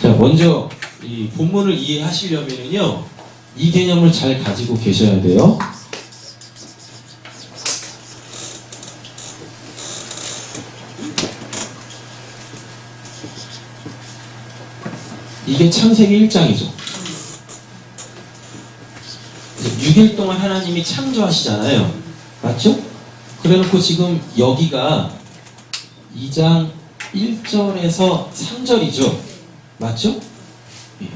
자, 먼저 이 본문을 이해하시려면요, 이 개념을 잘 가지고 계셔야 돼요. 이게 창세기 1장이죠. 6일 동안 하나님이 창조하시잖아요. 맞죠? 그래놓고 지금 여기가 2장 1절에서 3절이죠. 맞죠? 예.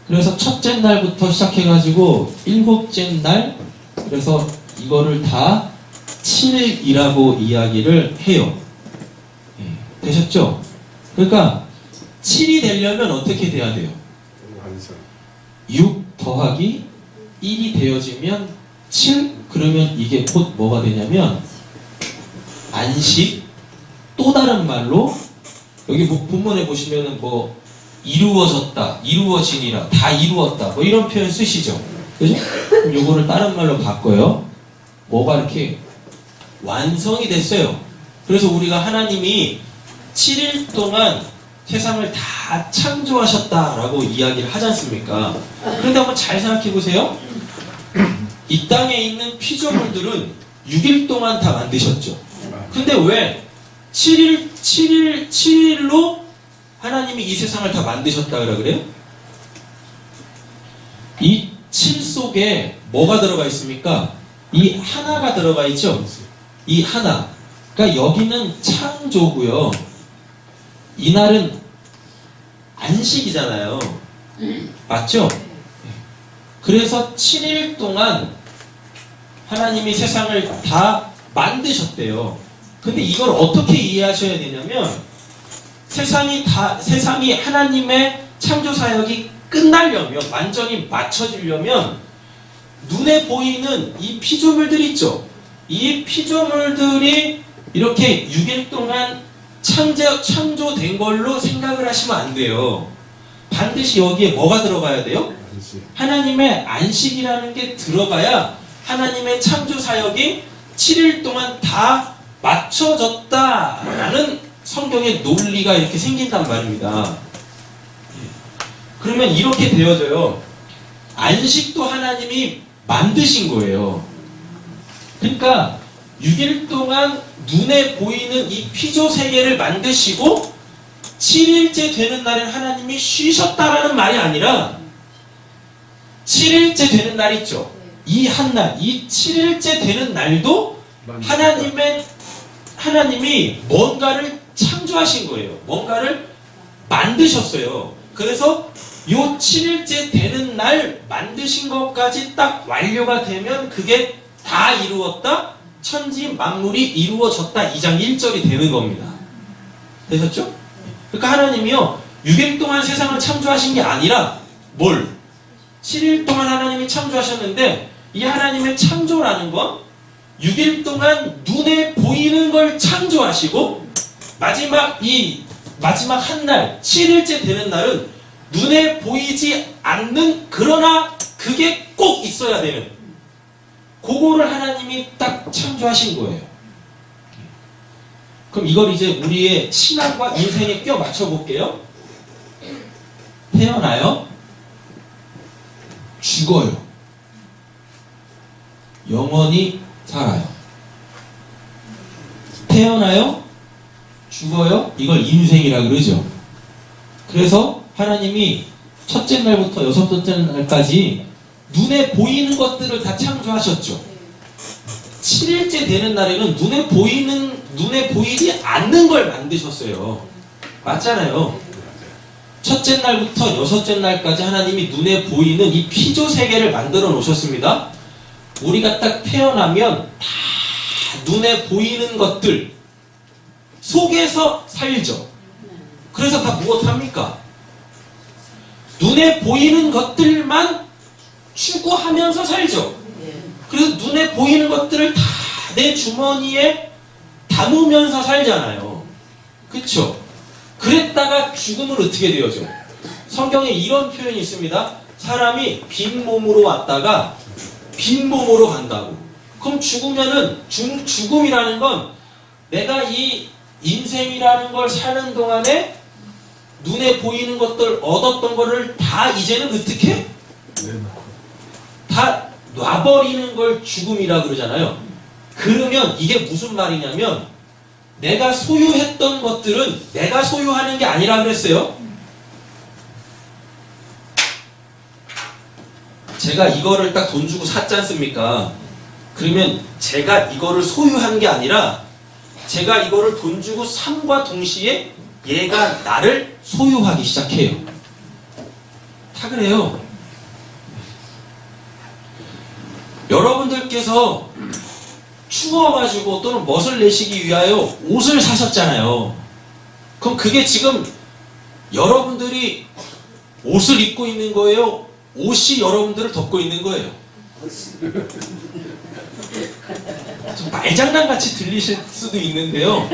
그래서 첫째 날부터 시작해가지고 일곱째 날, 그래서 이거를 다 7일이라고 이야기를 해요. 예. 되셨죠? 그러니까 7이 되려면 어떻게 돼야 돼요? 6 더하기 1이 되어지면 7? 그러면 이게 곧 뭐가 되냐면 안식, 또 다른 말로 여기 본문에 보시면은 뭐 이루어졌다, 이루어지니라, 다 이루었다, 뭐 이런 표현 쓰시죠. 그죠? 그럼 요거를 다른 말로 바꿔요. 뭐가 이렇게 완성이 됐어요. 그래서 우리가 하나님이 7일 동안 세상을 다 창조하셨다라고 이야기를 하지 않습니까? 그런데 한번 잘 생각해 보세요. 이 땅에 있는 피조물들은 6일 동안 다 만드셨죠. 근데 왜 7일로 하나님이 이 세상을 다 만드셨다 그래요? 이 7 속에 뭐가 들어가 있습니까? 이 하나가 들어가 있죠. 이 하나. 그러니까 여기는 창조고요. 이날은 안식이잖아요. 맞죠? 그래서 7일 동안 하나님이 세상을 다 만드셨대요. 근데 이걸 어떻게 이해하셔야 되냐면, 세상이 하나님의 창조 사역이 끝나려면, 완전히 맞춰지려면 눈에 보이는 이 피조물들 있죠. 이 피조물들이 이렇게 6일 동안 창조된 걸로 생각을 하시면 안 돼요. 반드시 여기에 뭐가 들어가야 돼요? 하나님의 안식이라는 게 들어가야 하나님의 창조 사역이 7일 동안 다 맞춰졌다라는 성경의 논리가 이렇게 생긴단 말입니다. 그러면 이렇게 되어져요. 안식도 하나님이 만드신 거예요. 그러니까 6일 동안 눈에 보이는 이 피조 세계를 만드시고 7일째 되는 날엔 하나님이 쉬셨다라는 말이 아니라 7일째 되는 날 있죠. 이 한 날, 이 7일째 되는 날도 하나님이 뭔가를 창조하신 거예요. 뭔가를 만드셨어요. 그래서 요 7일째 되는 날 만드신 것까지 딱 완료가 되면 그게 다 이루었다, 천지 만물이 이루어졌다, 2장 1절이 되는 겁니다. 되셨죠? 그러니까 하나님이요, 6일 동안 세상을 창조하신 게 아니라 7일 동안 하나님이 창조하셨는데, 이 하나님의 창조라는 건 6일 동안 눈에 보이는 걸 창조하시고, 마지막 한 날, 7일째 되는 날은 눈에 보이지 않는, 그러나 그게 꼭 있어야 되는, 그거를 하나님이 딱 창조하신 거예요. 그럼 이걸 이제 우리의 신앙과 인생에 껴 맞춰 볼게요. 태어나요, 죽어요, 영원히 살아요. 태어나요, 죽어요, 이걸 인생이라 그러죠. 그래서 하나님이 첫째 날부터 여섯째 날까지 눈에 보이는 것들을 다 창조하셨죠. 7일째 되는 날에는 눈에 보이지 않는 걸 만드셨어요. 맞잖아요. 첫째 날부터 여섯째 날까지 하나님이 눈에 보이는 이 피조 세계를 만들어 놓으셨습니다. 우리가 딱 태어나면 다 눈에 보이는 것들 속에서 살죠. 그래서 다 무엇합니까? 눈에 보이는 것들만 추구하면서 살죠. 그래서 눈에 보이는 것들을 다 내 주머니에 담으면서 살잖아요. 그쵸? 그랬다가 죽음을 어떻게 되어져? 성경에 이런 표현이 있습니다. 사람이 빈 몸으로 왔다가 빈 몸으로 간다고. 그럼 죽음이라는 건 내가 이 인생이라는 걸 사는 동안에 눈에 보이는 것들 얻었던 거를 다 이제는 어떻게? 다 놔버리는 걸 죽음이라 그러잖아요. 그러면 이게 무슨 말이냐면 내가 소유했던 것들은 내가 소유하는 게 아니라 그랬어요. 제가 이거를 딱 돈 주고 샀지 않습니까? 그러면 제가 이거를 소유한 게 아니라 제가 이거를 돈 주고 삼과 동시에 얘가 나를 소유하기 시작해요. 다 그래요. 여러분들께서 추워가지고 또는 멋을 내시기 위하여 옷을 사셨잖아요. 그럼 그게 지금 여러분들이 옷을 입고 있는 거예요? 옷이 여러분들을 덮고 있는 거예요? 좀 말장난같이 들리실 수도 있는데요.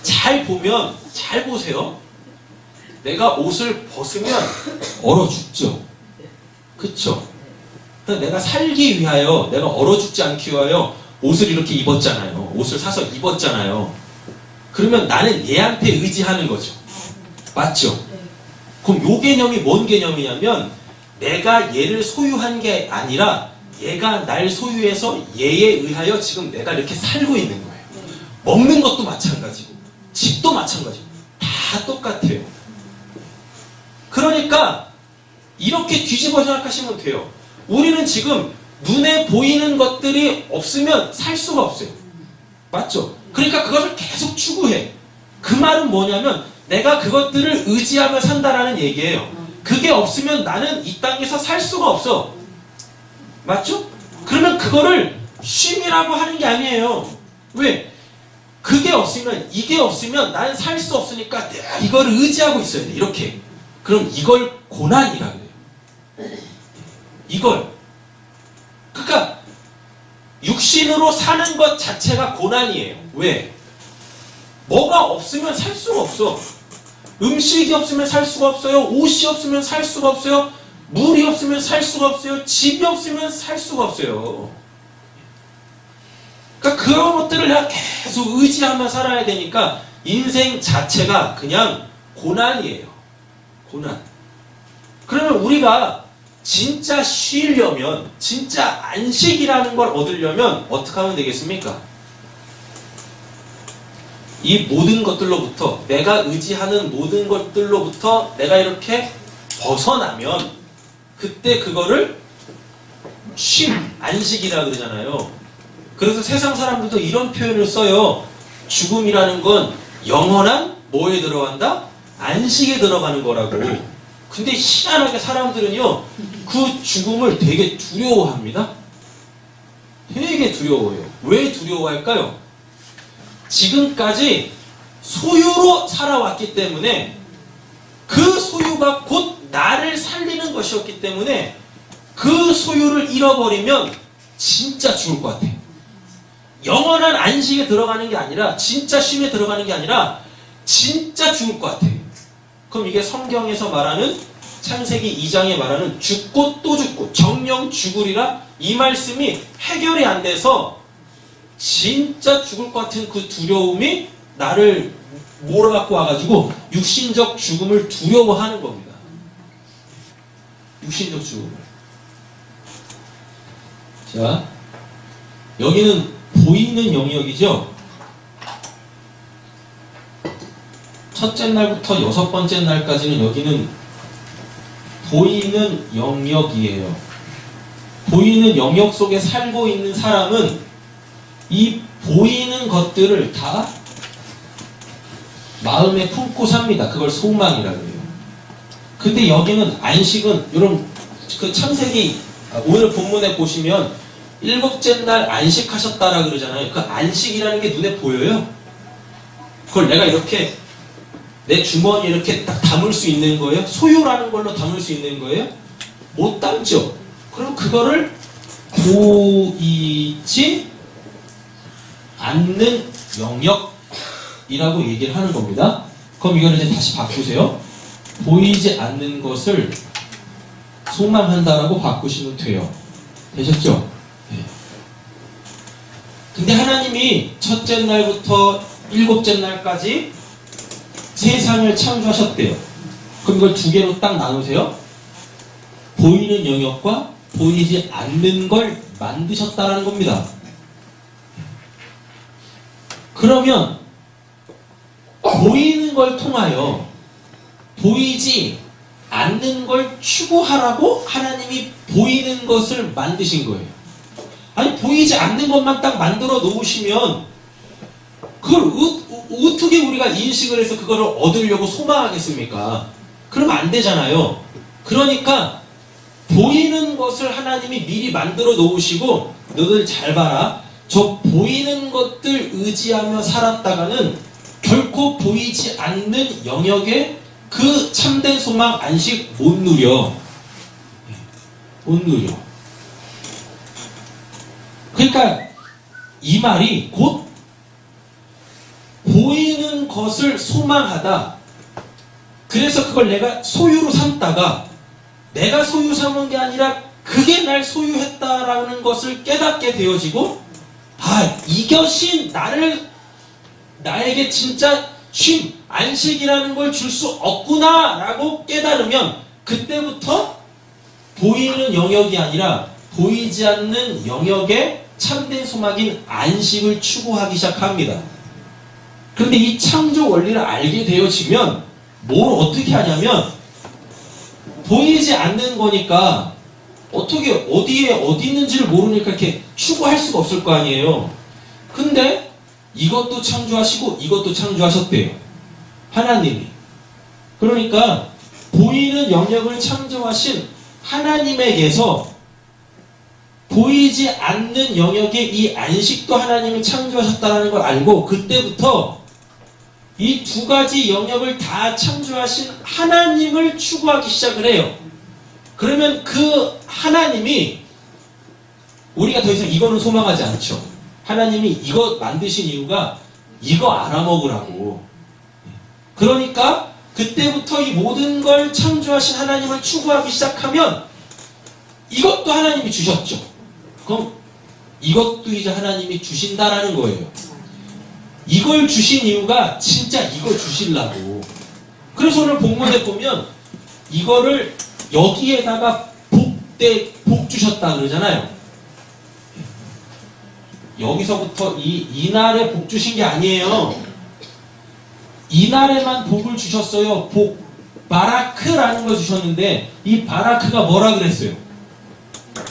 잘 보면, 잘 보세요. 내가 옷을 벗으면 얼어 죽죠. 그쵸? 내가 살기 위하여, 내가 얼어 죽지 않기 위하여 옷을 이렇게 입었잖아요. 옷을 사서 입었잖아요. 그러면 나는 얘한테 의지하는 거죠. 맞죠? 그럼 요 개념이 뭔 개념이냐면 내가 얘를 소유한 게 아니라 얘가 날 소유해서 얘에 의하여 지금 내가 이렇게 살고 있는 거예요. 먹는 것도 마찬가지고 집도 마찬가지고 다 똑같아요. 그러니까 이렇게 뒤집어 생각하시면 돼요. 우리는 지금 눈에 보이는 것들이 없으면 살 수가 없어요. 맞죠? 그러니까 그것을 계속 추구해. 그 말은 뭐냐면 내가 그것들을 의지하며 산다라는 얘기예요. 그게 없으면 나는 이 땅에서 살 수가 없어. 맞죠? 그러면 그거를 쉼이라고 하는 게 아니에요. 왜? 그게 없으면, 이게 없으면 나는 살 수 없으니까 내가 이거를 의지하고 있어야 돼. 이렇게. 그럼 이걸 고난이라고 해요. 이걸. 그러니까 육신으로 사는 것 자체가 고난이에요. 왜? 뭐가 없으면 살 수가 없어. 음식이 없으면 살 수가 없어요. 옷이 없으면 살 수가 없어요. 물이 없으면 살 수가 없어요. 집이 없으면 살 수가 없어요. 그러니까 그런 것들을 내가 계속 의지하며 살아야 되니까 인생 자체가 그냥 고난이에요. 고난. 그러면 우리가 진짜 쉬려면, 진짜 안식이라는 걸 얻으려면 어떻게 하면 되겠습니까? 이 모든 것들로부터, 내가 의지하는 모든 것들로부터 내가 이렇게 벗어나면 그때 그거를 쉼, 안식이라 그러잖아요. 그래서 세상 사람들도 이런 표현을 써요. 죽음이라는 건 영원한 뭐에 들어간다? 안식에 들어가는 거라고. 근데 희한하게 사람들은요, 그 죽음을 되게 두려워합니다. 되게 두려워해요. 왜 두려워할까요? 지금까지 소유로 살아왔기 때문에 그 소유가 곧 나를 살리는 것이었기 때문에 그 소유를 잃어버리면 진짜 죽을 것 같아. 영원한 안식에 들어가는 게 아니라, 진짜 쉼에 들어가는 게 아니라 진짜 죽을 것 같아. 그럼 이게 성경에서 말하는, 창세기 2장에 말하는 죽고 또 죽고 정령 죽으리라, 이 말씀이 해결이 안 돼서 진짜 죽을 것 같은 그 두려움이 나를 몰아갖고 와가지고 육신적 죽음을 두려워하는 겁니다. 육신적 죽음을. 자, 여기는 보이는 영역이죠. 첫째 날부터 여섯 번째 날까지는 여기는 보이는 영역이에요. 보이는 영역 속에 살고 있는 사람은 이 보이는 것들을 다 마음에 품고 삽니다. 그걸 소망이라고 해요. 근데 여기는 안식은, 여러분 그 창세기 오늘 본문에 보시면 일곱째 날 안식하셨다라 그러잖아요. 그 안식이라는 게 눈에 보여요? 그걸 내가 이렇게 내 주머니에 이렇게 딱 담을 수 있는 거예요? 소유라는 걸로 담을 수 있는 거예요? 못 담죠. 그럼 그거를 보이지 않는 영역이라고 얘기를 하는 겁니다. 그럼 이거를 이제 다시 바꾸세요. 보이지 않는 것을 소망한다라고 바꾸시면 돼요. 되셨죠? 네. 근데 하나님이 첫째 날부터 일곱째 날까지 세상을 창조하셨대요. 그럼 이걸 두 개로 딱 나누세요. 보이는 영역과 보이지 않는 걸 만드셨다라는 겁니다. 그러면 보이는 걸 통하여 보이지 않는 걸 추구하라고 하나님이 보이는 것을 만드신 거예요. 아니 보이지 않는 것만 딱 만들어 놓으시면 그걸 어떻게 우리가 인식을 해서 그거를 얻으려고 소망하겠습니까? 그러면 안 되잖아요. 그러니까 보이는 것을 하나님이 미리 만들어 놓으시고 너들 잘 봐라. 저 보이는 것들 의지하며 살았다가는 결코 보이지 않는 영역에 그 참된 소망 안식 못 누려. 못 누려. 그러니까 이 말이 곧 보이는 것을 소망하다. 그래서 그걸 내가 소유로 삼다가 내가 소유 삼은 게 아니라 그게 날 소유했다라는 것을 깨닫게 되어지고 이것이 나에게 진짜 쉼, 안식이라는 걸 줄 수 없구나 라고 깨달으면 그때부터 보이는 영역이 아니라 보이지 않는 영역의 참된 소망인 안식을 추구하기 시작합니다. 그런데 이 창조 원리를 알게 되어지면 뭘 어떻게 하냐면 보이지 않는 거니까 어떻게 어디에 어디 있는지를 모르니까 이렇게 추구할 수가 없을 거 아니에요. 근데 이것도 창조하시고 이것도 창조하셨대요. 하나님이. 그러니까 보이는 영역을 창조하신 하나님에게서 보이지 않는 영역에 이 안식도 하나님이 창조하셨다는 걸 알고 그때부터 이 두 가지 영역을 다 창조하신 하나님을 추구하기 시작을 해요. 그러면 그 하나님이 우리가 더 이상 이거는 소망하지 않죠. 하나님이 이거 만드신 이유가 이거 알아먹으라고. 그러니까 그때부터 이 모든 걸 창조하신 하나님을 추구하기 시작하면 이것도 하나님이 주셨죠. 그럼 이것도 이제 하나님이 주신다라는 거예요. 이걸 주신 이유가 진짜 이거 주시려고. 그래서 오늘 본문에 보면 이거를 여기에다가 복 주셨다 그러잖아요. 여기서부터 이날에 복 주신 게 아니에요. 이날에만 복을 주셨어요. 바라크라는 걸 주셨는데 이 바라크가 뭐라 그랬어요?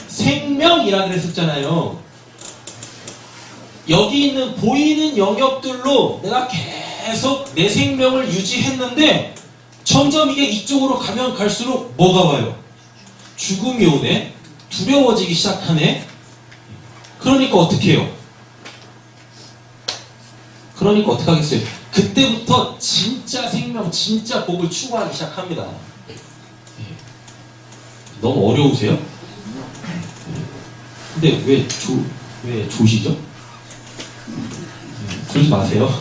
생명이라 그랬었잖아요. 여기 있는 보이는 영역들로 내가 계속 내 생명을 유지했는데 점점 이게 이쪽으로 가면 갈수록 뭐가 와요? 죽음이 오네. 두려워지기 시작하네. 그러니까 어떻게 해요? 그러니까 어떻게 하겠어요? 그때부터 진짜 생명, 진짜 복을 추구하기 시작합니다. 너무 어려우세요? 근데 왜 조시죠? 그러지 마세요.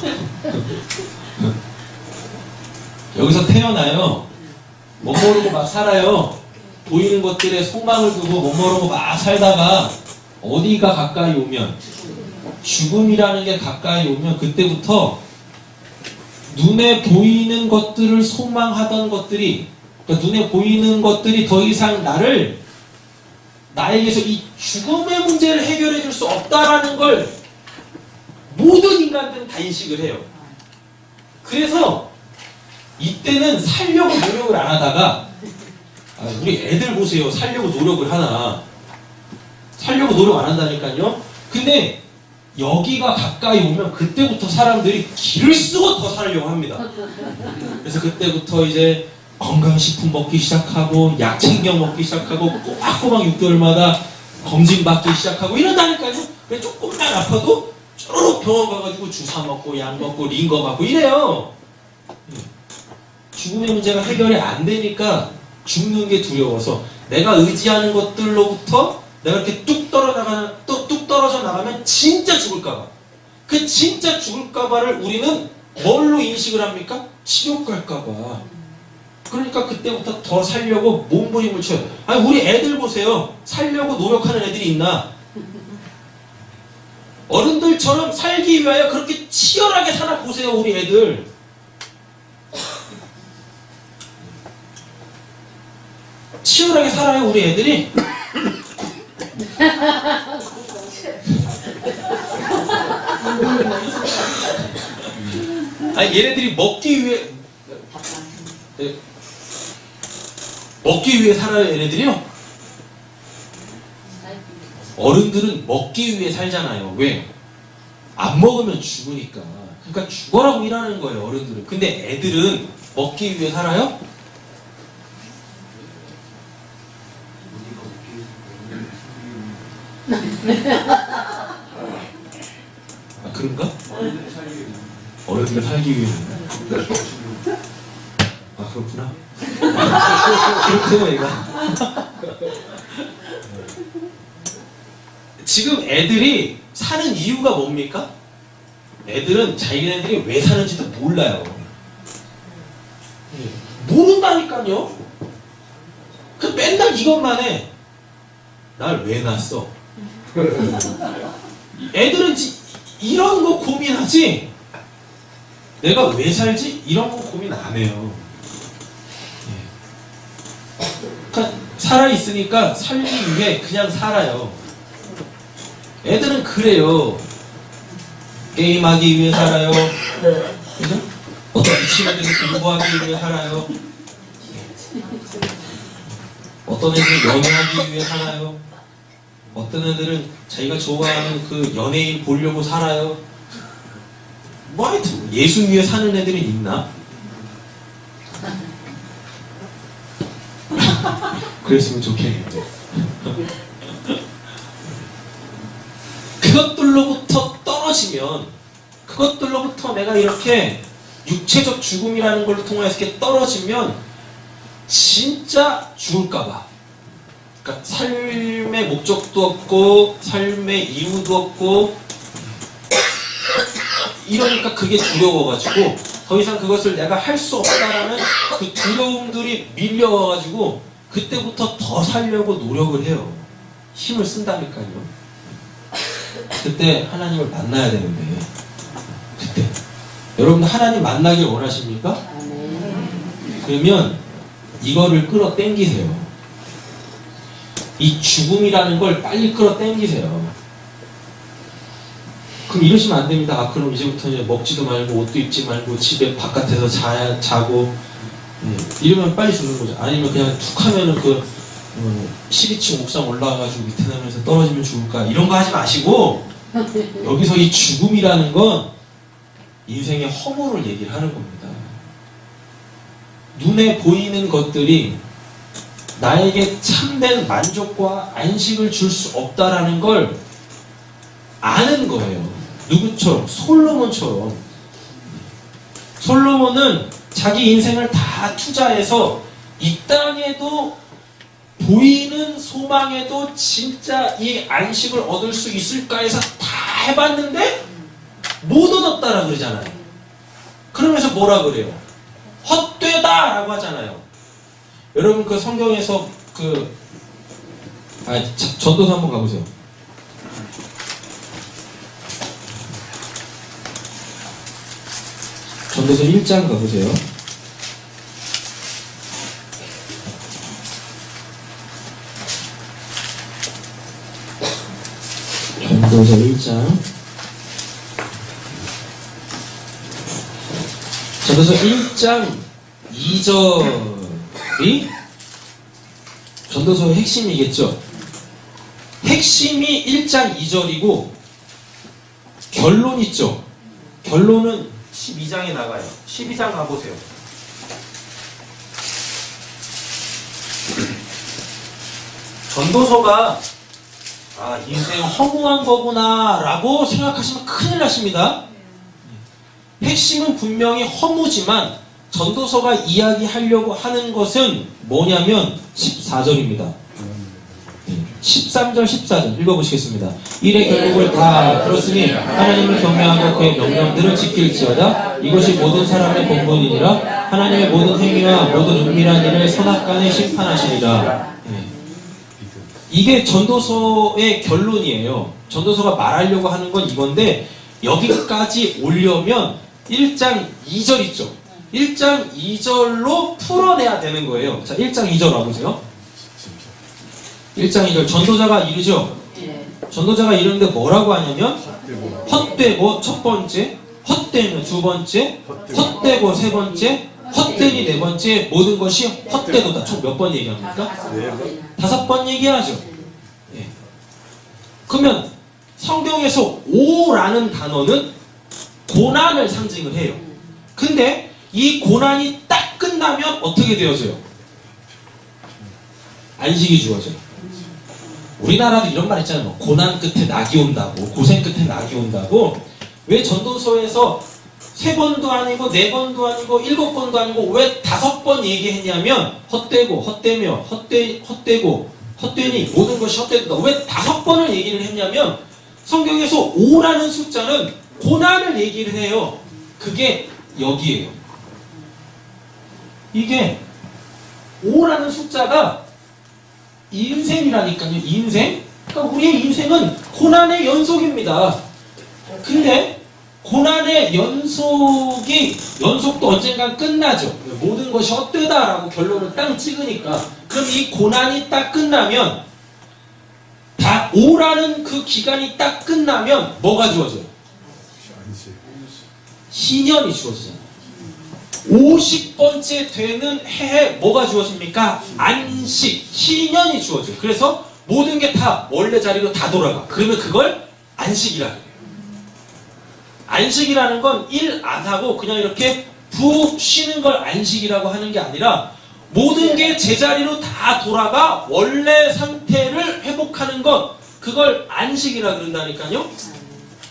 여기서 태어나요. 못 모르고 막 살아요. 보이는 것들에 소망을 두고 못 모르고 막 살다가 어디가 가까이 오면 죽음이라는 게 가까이 오면 그때부터 눈에 보이는 것들을 소망하던 것들이 그러니까 눈에 보이는 것들이 더 이상 나에게서 이 죽음의 문제를 해결해 줄 수 없다라는 걸 모든 인간들은 다 인식을 해요. 그래서 이때는 살려고 노력을 안 하다가 우리 애들 보세요. 살려고 노력을 하나. 살려고 노력 안 한다니까요. 근데 여기가 가까이 오면 그때부터 사람들이 기를 쓰고 더 살려고 합니다. 그래서 그때부터 이제 건강식품 먹기 시작하고 약 챙겨 먹기 시작하고 꼬박꼬박 6개월마다 검진 받기 시작하고 이런다니까요. 그냥 조금만 아파도 쪼르륵 병원 가가지고 주사 먹고 약 먹고 링거 받고 이래요. 죽음의 문제가 해결이 안 되니까 죽는 게 두려워서 내가 의지하는 것들로부터 내가 이렇게 뚝 떨어져 나가면 진짜 죽을까봐. 그 진짜 죽을까봐를 우리는 뭘로 인식을 합니까? 지옥 갈까봐. 그러니까 그때부터 더 살려고 몸부림을 쳐요. 아니 우리 애들 보세요. 살려고 노력하는 애들이 있나? 어른들처럼 살기 위하여 그렇게 치열하게 사나 보세요. 우리 애들. 치열하게 살아요 우리 애들이. 아니 얘네들이 먹기 위해 살아요 얘네들이요. 어른들은 먹기 위해 살잖아요. 왜? 안 먹으면 죽으니까. 그러니까 죽어라고 일하는 거예요 어른들은. 근데 애들은 먹기 위해 살아요? 아 그런가? 어른들 살기 위해. 아 그렇구나. 그렇구나 얘가. 지금 애들이 사는 이유가 뭡니까? 애들은 자기네들이 왜 사는지도 몰라요. 모른다니까요. 그 맨날 이것만 해. 날 왜 낳았어? 애들은 이런 거 고민하지. 내가 왜 살지? 이런 거 고민 안 해요. 그러니까 살아있으니까 살기 위해 그냥 살아요. 애들은 그래요. 게임하기 위해 살아요. 그죠? 어떤 미친 애들은 공부하기 위해 살아요. 어떤 애들은 연애하기 위해 살아요. 어떤 애들은 자기가 좋아하는 그 연예인 보려고 살아요. 뭐 하여튼 예수 위해 사는 애들은 있나? 그랬으면 좋겠는데. 그것들로부터 떨어지면, 그것들로부터 내가 이렇게 육체적 죽음이라는 걸로 통해서 이렇게 떨어지면 진짜 죽을까봐. 그러니까 삶의 목적도 없고 삶의 이유도 없고 이러니까 그게 두려워가지고 더 이상 그것을 내가 할 수 없다라는 그 두려움들이 밀려와가지고 그때부터 더 살려고 노력을 해요. 힘을 쓴다니까요. 그때 하나님을 만나야 되는데, 그때 여러분들 하나님 만나길 원하십니까? 그러면 이거를 끌어당기세요. 이 죽음이라는 걸 빨리 끌어당기세요. 그럼 이러시면 안 됩니다. 아 그럼 이제부터는 먹지도 말고 옷도 입지 말고 집에 바깥에서 자고 이러면 빨리 죽는 거죠. 아니면 그냥 툭 하면은 그 12층 옥상 올라가가지고 밑에 나면서 떨어지면 죽을까, 이런 거 하지 마시고 여기서 이 죽음이라는 건 인생의 허물을 얘기를 하는 겁니다. 눈에 보이는 것들이 나에게 참된 만족과 안식을 줄 수 없다라는 걸 아는 거예요. 누구처럼? 솔로몬처럼. 솔로몬은 자기 인생을 다 투자해서 이 땅에도 보이는 소망에도 진짜 이 안식을 얻을 수 있을까 해서 다 해봤는데 못 얻었다라 그러잖아요. 그러면서 뭐라 그래요? 헛되다 라고 하잖아요. 여러분 그 성경에서 전도서 한번 가보세요. 전도서 1장 가보세요. 전도서 1장. 전도서 1장 2절이 전도서의 핵심이겠죠. 핵심이 1장 2절이고 결론 있죠. 결론은 12장에 나가요. 12장 가보세요. 전도서가 인생 허무한 거구나 라고 생각하시면 큰일 나십니다. 핵심은 분명히 허무지만 전도서가 이야기하려고 하는 것은 뭐냐면 14절입니다. 13절 14절 읽어보시겠습니다. 이래 결국을 다 들었으니 하나님을 경외하고 그의 명령들을 지킬지어다. 이것이 모든 사람의 본분이니라. 하나님의 모든 행위와 모든 은밀한 일을 선악간에 심판하시니라. 이게 전도서의 결론이에요. 전도서가 말하려고 하는 건 이건데 여기까지 오려면 1장 2절 있죠. 1장 2절로 풀어내야 되는 거예요. 자, 1장 2절 와보세요. 1장 2절 전도자가 이르죠. 전도자가 이르는데 뭐라고 하냐면 헛되고 첫 번째, 헛되면 두 번째, 헛되고 세 번째, 헛되니 네 번째, 모든 것이 헛되도다. 총 몇 번 얘기합니까? 5번 얘기하죠. 예. 그러면 성경에서 오라는 단어는 고난을 상징을 해요. 근데 이 고난이 딱 끝나면 어떻게 되어져요? 안식이 주어져요. 우리나라도 이런 말 있잖아요. 뭐 고난 끝에 낙이 온다고, 고생 끝에 낙이 온다고. 왜 전도서에서 3번도 아니고 4번도 아니고 7번도 아니고 왜 5번 얘기했냐면 헛되고 헛되며 헛되고 헛되니 모든 것이 헛되다. 왜 5번을 얘기를 했냐면 성경에서 5라는 숫자는 고난을 얘기를 해요. 그게 여기에요. 이게 5라는 숫자가 인생이라니까요. 인생? 그러니까 우리의 인생은 고난의 연속입니다. 근데 고난의 연속도 언젠간 끝나죠. 모든 것이 헛되다라고 결론을 딱 찍으니까. 그럼 이 고난이 딱 끝나면 다 5라는 그 기간이 딱 끝나면 뭐가 주어져요? 희년이 주어지잖아요. 50번째 되는 해에 뭐가 주어집니까? 안식, 희년이 주어져요. 그래서 모든 게 다 원래 자리로 다 돌아가. 그러면 그걸 안식이라고 해요. 안식이라는 건 일 안 하고 그냥 이렇게 푹 쉬는 걸 안식이라고 하는 게 아니라 모든 게 제자리로 다 돌아가 원래 상태를 회복하는 것, 그걸 안식이라 그런다니까요.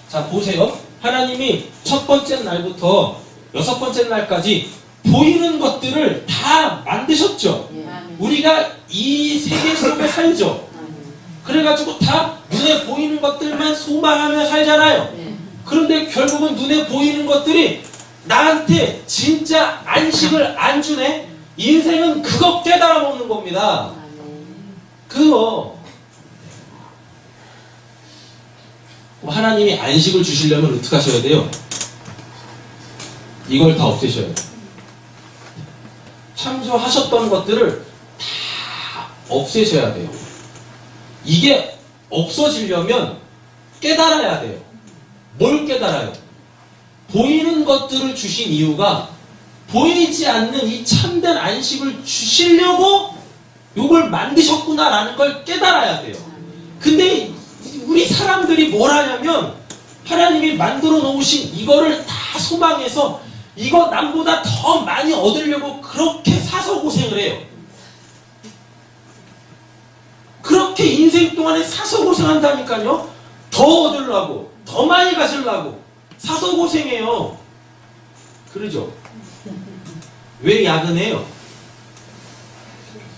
자, 보세요. 하나님이 첫 번째 날부터 6번째 날까지 보이는 것들을 다 만드셨죠. 우리가 이 세계 속에 살죠. 그래가지고 다 눈에 보이는 것들만 소망하며 살잖아요. 그런데 결국은 눈에 보이는 것들이 나한테 진짜 안식을 안 주네. 인생은 그거 깨달아 먹는 겁니다. 그거. 하나님이 안식을 주시려면 어떻게 하셔야 돼요? 이걸 다 없애셔야 돼요. 창조하셨던 것들을 다 없애셔야 돼요. 이게 없어지려면 깨달아야 돼요. 뭘 깨달아요? 보이는 것들을 주신 이유가 보이지 않는 이 참된 안식을 주시려고 이걸 만드셨구나라는 걸 깨달아야 돼요. 근데 우리 사람들이 뭘 하냐면 하나님이 만들어 놓으신 이거를 다 소망해서 이거 남보다 더 많이 얻으려고 그렇게 사서 고생을 해요. 그렇게 인생 동안에 사서 고생한다니까요. 더 얻으려고, 더 많이 가지려고 사서 고생해요. 그러죠? 왜 야근해요?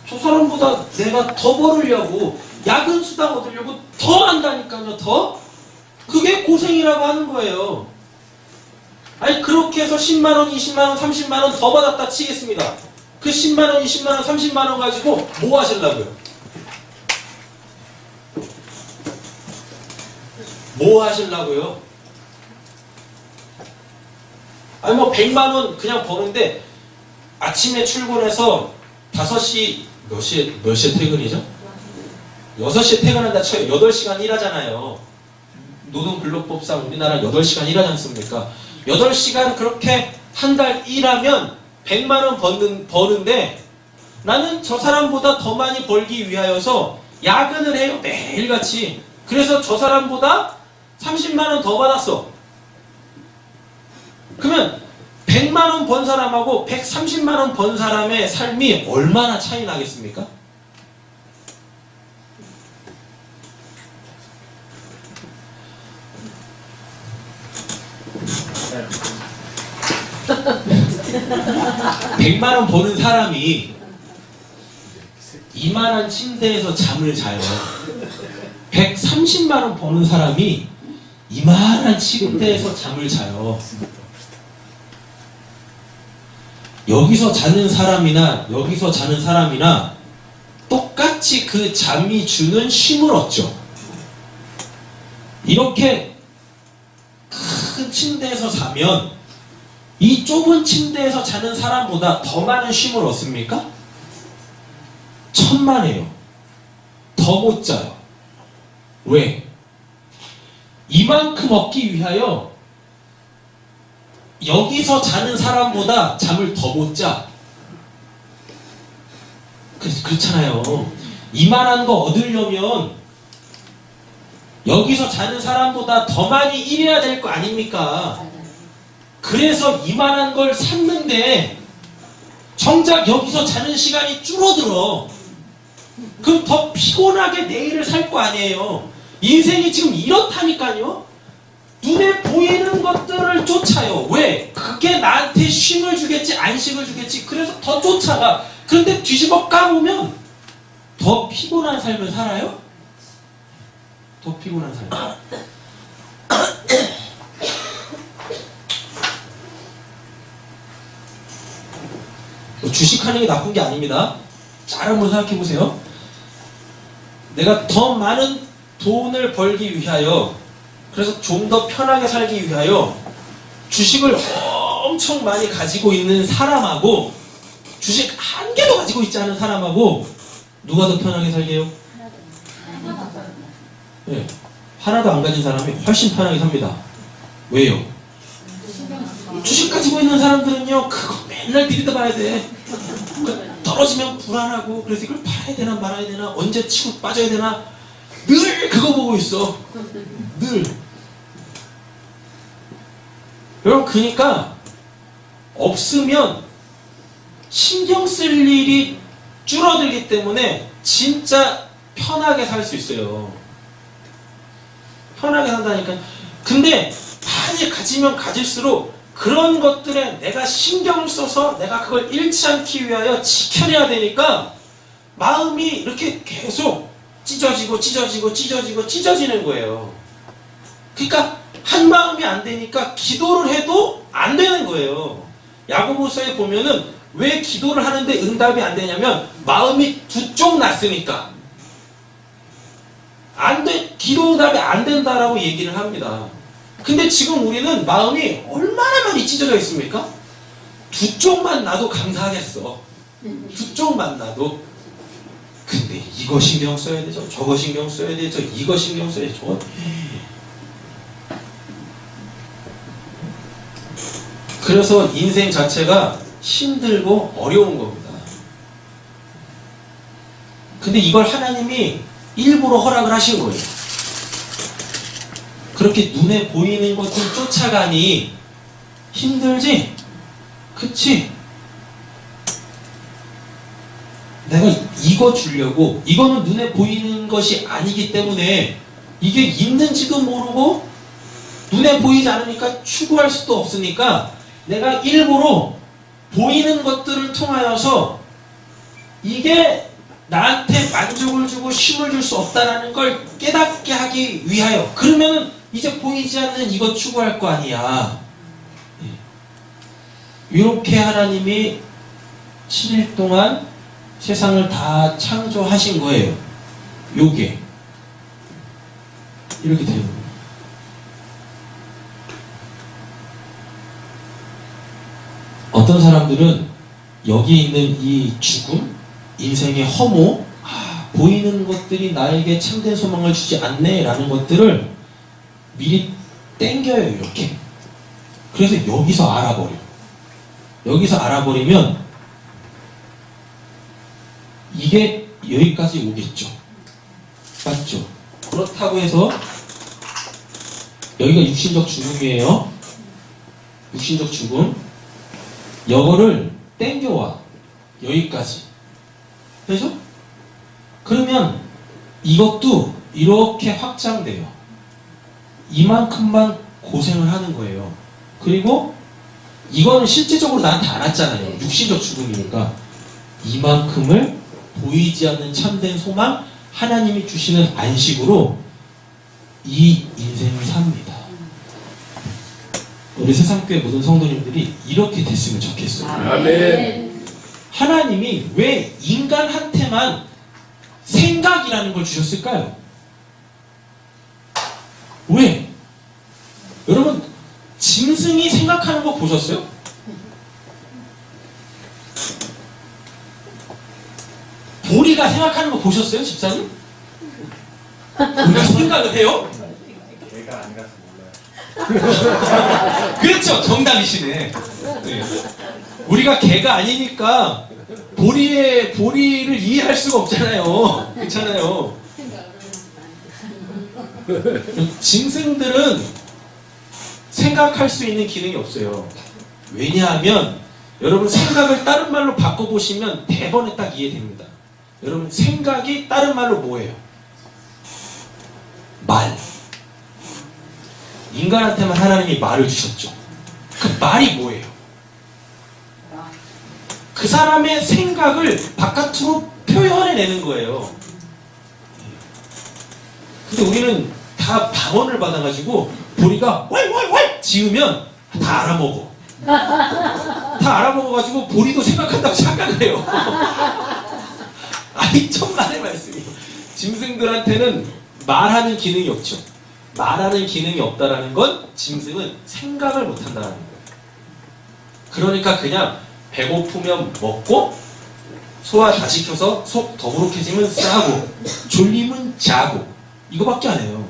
저 사람보다 내가 더 벌으려고 야근 수당 얻으려고 더 한다니까요. 더? 그게 고생이라고 하는 거예요. 아니 그렇게 해서 10만원, 20만원, 30만원 더 받았다 치겠습니다. 그 10만원, 20만원, 30만원 가지고 뭐 하시려고요? 뭐 하시려고요? 아니 뭐 100만원 그냥 버는데 아침에 출근해서 5시 몇 시에 퇴근이죠? 6시에 퇴근한다 쳐요. 8시간 일하잖아요. 노동근로법상 우리나라 8시간 일하지 않습니까? 8시간 그렇게 한 달 일하면 100만원 버는데 나는 저 사람보다 더 많이 벌기 위하여서 야근을 해요. 매일같이. 그래서 저 사람보다 30만원 더 받았어. 그러면 100만원 번 사람하고 130만원 번 사람의 삶이 얼마나 차이 나겠습니까? (100만원) 버는 사람이 이만한 침대에서 잠을 자요. 130만원 버는 사람이 이만한 침대에서 잠을 자요. 여기서 자는 사람이나 여기서 자는 사람이나 똑같이 그 잠이 주는 쉼을 얻죠. 이렇게 큰 침대에서 자면 이 좁은 침대에서 자는 사람보다 더 많은 쉼을 얻습니까? 천만에요. 더 더 못 자요. 왜? 이만큼 얻기 위하여 여기서 자는 사람보다 잠을 더 못 자. 그렇잖아요. 이만한 거 얻으려면 여기서 자는 사람보다 더 많이 일해야 될 거 아닙니까? 그래서 이만한 걸 샀는데 정작 여기서 자는 시간이 줄어들어. 그럼 더 피곤하게 내일을 살 거 아니에요. 인생이 지금 이렇다니까요. 눈에 보이는 것들을 쫓아요. 왜? 그게 나한테 쉼을 주겠지, 안식을 주겠지. 그래서 더 쫓아가. 그런데 뒤집어 까보면 더 피곤한 삶을 살아요? 더 피곤한 삶. 주식하는 게 나쁜 게 아닙니다. 잘 한번 생각해 보세요. 내가 더 많은 돈을 벌기 위하여, 그래서 좀 더 편하게 살기 위하여 주식을 엄청 많이 가지고 있는 사람하고 주식 한 개도 가지고 있지 않은 사람하고 누가 더 편하게 살게요? 네, 하나도 안 가진 사람이 훨씬 편하게 삽니다. 왜요? 주식 가지고 있는 사람들은요, 그거 맨날 들여다봐야 돼. 떨어지면 불안하고, 그래서 이걸 팔아야 되나 말아야 되나, 언제 치고 빠져야 되나, 늘 그거 보고 있어. 늘. 여러분, 그러니까 없으면 신경 쓸 일이 줄어들기 때문에 진짜 편하게 살 수 있어요. 편하게 산다니까. 근데 많이 가지면 가질수록 그런 것들에 내가 신경을 써서 내가 그걸 잃지 않기 위하여 지켜내야 되니까 마음이 이렇게 계속 찢어지는 거예요. 그러니까 한 마음이 안 되니까 기도를 해도 안 되는 거예요. 야고보서에 보면은 왜 기도를 하는데 응답이 안 되냐면 마음이 두 쪽 났으니까. 안 돼, 기도 응답이 안 된다라고 얘기를 합니다. 근데 지금 우리는 마음이 얼마나 많이 찢어져 있습니까? 두 쪽만 나도 감사하겠어. 두 쪽만 나도. 근데 이거 신경 써야 되죠. 저거 신경 써야 되죠. 이거 신경 써야 되죠. 그래서 인생 자체가 힘들고 어려운 겁니다. 근데 이걸 하나님이 일부러 허락을 하신 거예요. 그렇게 눈에 보이는 것들 쫓아가니 힘들지? 그치? 내가 이거 주려고, 이거는 눈에 보이는 것이 아니기 때문에 이게 있는지도 모르고 눈에 보이지 않으니까 추구할 수도 없으니까 내가 일부러 보이는 것들을 통하여서 이게 나한테 만족을 주고 쉼을 줄 수 없다라는 걸 깨닫게 하기 위하여. 그러면 이제 보이지 않는 이거 추구할 거 아니야. 이렇게 하나님이 7일 동안 세상을 다 창조하신 거예요. 요게 이렇게 되는 거예요. 어떤 사람들은 여기 있는 이 죽음, 인생의 허무, 보이는 것들이 나에게 참된 소망을 주지 않네 라는 것들을 미리 땡겨요. 이렇게. 그래서 여기서 알아버려. 여기서 알아버리면 이게 여기까지 오겠죠. 맞죠? 그렇다고 해서 여기가 육신적 죽음이에요. 육신적 죽음. 이거를 땡겨와. 여기까지. 그죠? 그러면 이것도 이렇게 확장돼요. 이만큼만 고생을 하는 거예요. 그리고 이거는 실제적으로 나한테 안 왔잖아요. 육신적 죽음이니까. 이만큼을 보이지 않는 참된 소망, 하나님이 주시는 안식으로 이 인생을 삽니다. 우리 세상교회 모든 성도님들이 이렇게 됐으면 좋겠어요. 아멘. 하나님이 왜 인간한테만 생각이라는 걸 주셨을까요? 왜? 여러분, 짐승이 생각하는 거 보셨어요? 보리가 생각하는 거 보셨어요, 집사님? 우리가 생각을 해요? 걔가 아니라서 몰라요. 그렇죠. 정답이시네. 네. 우리가 개가 아니니까 보리를 이해할 수가 없잖아요. 그렇잖아요. 짐승들은 생각할 수 있는 기능이 없어요. 왜냐하면 여러분 생각을 다른 말로 바꿔보시면 대번에 딱 이해됩니다. 여러분 생각이 다른 말로 뭐예요? 말. 인간한테만 하나님이 말을 주셨죠. 그 말이 뭐예요? 그 사람의 생각을 바깥으로 표현해내는 거예요. 근데 우리는 다 방언을 받아가지고 보리가 왈왈왈 지으면 다 알아먹어. 다 알아먹어가지고 보리도 생각한다고 착각을 해요. 아니 천만의 말씀이에요. 짐승들한테는 말하는 기능이 없죠. 말하는 기능이 없다라는 건 짐승은 생각을 못한다는 거예요. 그러니까 그냥 배고프면 먹고 소화 다 시켜서 속 더부룩해지면 싸고 졸리면 자고 이거밖에 안 해요.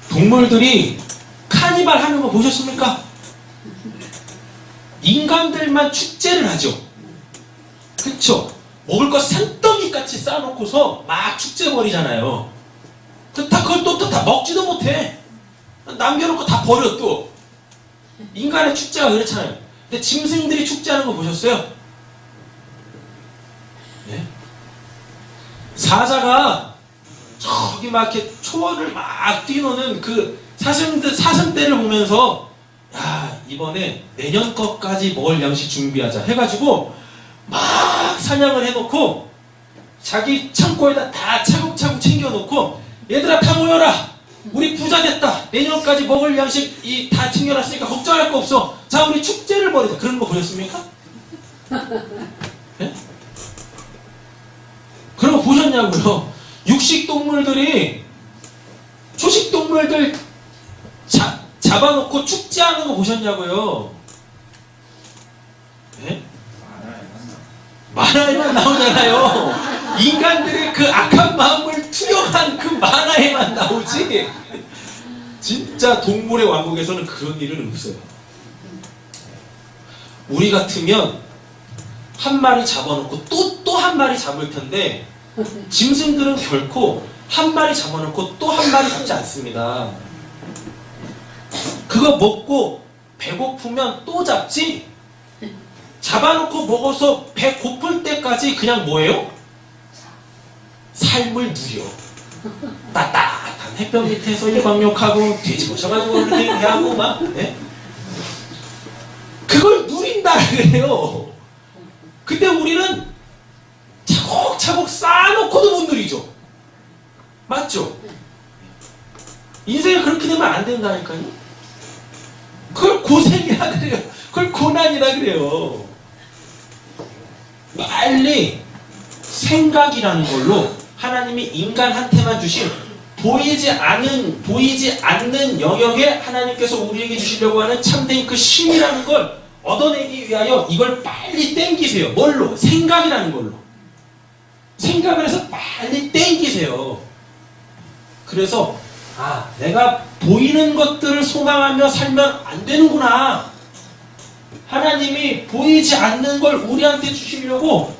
동물들이 카니발 하는 거 보셨습니까? 인간들만 축제를 하죠. 그쵸? 먹을 거 산더미같이 싸놓고서 막 축제 벌이잖아요. 그걸 또 다 먹지도 못해. 남겨놓고 다 버려 또. 인간의 축제가 그렇잖아요. 근데 짐승들이 축제하는 거 보셨어요? 네? 사자가 저기 막 이렇게 초원을 막 뛰노는 그 사슴떼를 보면서 야 이번에 내년 것까지 먹을 양식 준비하자 해가지고 막 사냥을 해놓고 자기 창고에다 다 차곡차곡 챙겨놓고 얘들아 다 모여라 우리 부자 됐다 내년까지 먹을 양식 다 챙겨놨으니까 걱정할 거 없어 자 우리 축제를 벌이자 그런 거 보셨습니까? 네? 그런 거 보셨냐고요? 육식동물들이 초식동물들 잡아놓고 축제하는 거 보셨냐고요? 네? 만화에만 나오잖아요. 인간들의 그 악한 마음을 투영한 그 만화에만 나오지. 진짜 동물의 왕국에서는 그런 일은 없어요. 우리 같으면 한 마리 잡아놓고 또 한 마리 잡을 텐데 짐승들은 결코 한 마리 잡아놓고 또 한 마리 잡지 않습니다. 그거 먹고 배고프면 또 잡지 잡아놓고 먹어서 배 고플 때까지 그냥 뭐예요? 삶을 누려. 따뜻한 햇볕 밑에서 일광욕하고 돼지 모셔가지고 이렇게 하고 막 네? 그걸 누린다 그래요. 근데 우리는 차곡차곡 쌓아놓고도 못 누리죠. 맞죠? 인생이 그렇게 되면 안 된다니까요. 그걸 고생이라 그래요. 그걸 고난이라 그래요. 빨리 생각이라는 걸로 하나님이 인간한테만 주신 보이지 않는 영역에 하나님께서 우리에게 주시려고 하는 참된 그 힘이라는 걸 얻어내기 위하여 이걸 빨리 땡기세요. 뭘로? 생각이라는 걸로. 생각을 해서 빨리 땡기세요. 그래서 내가 보이는 것들을 소망하며 살면 안 되는구나. 하나님이 보이지 않는 걸 우리한테 주시려고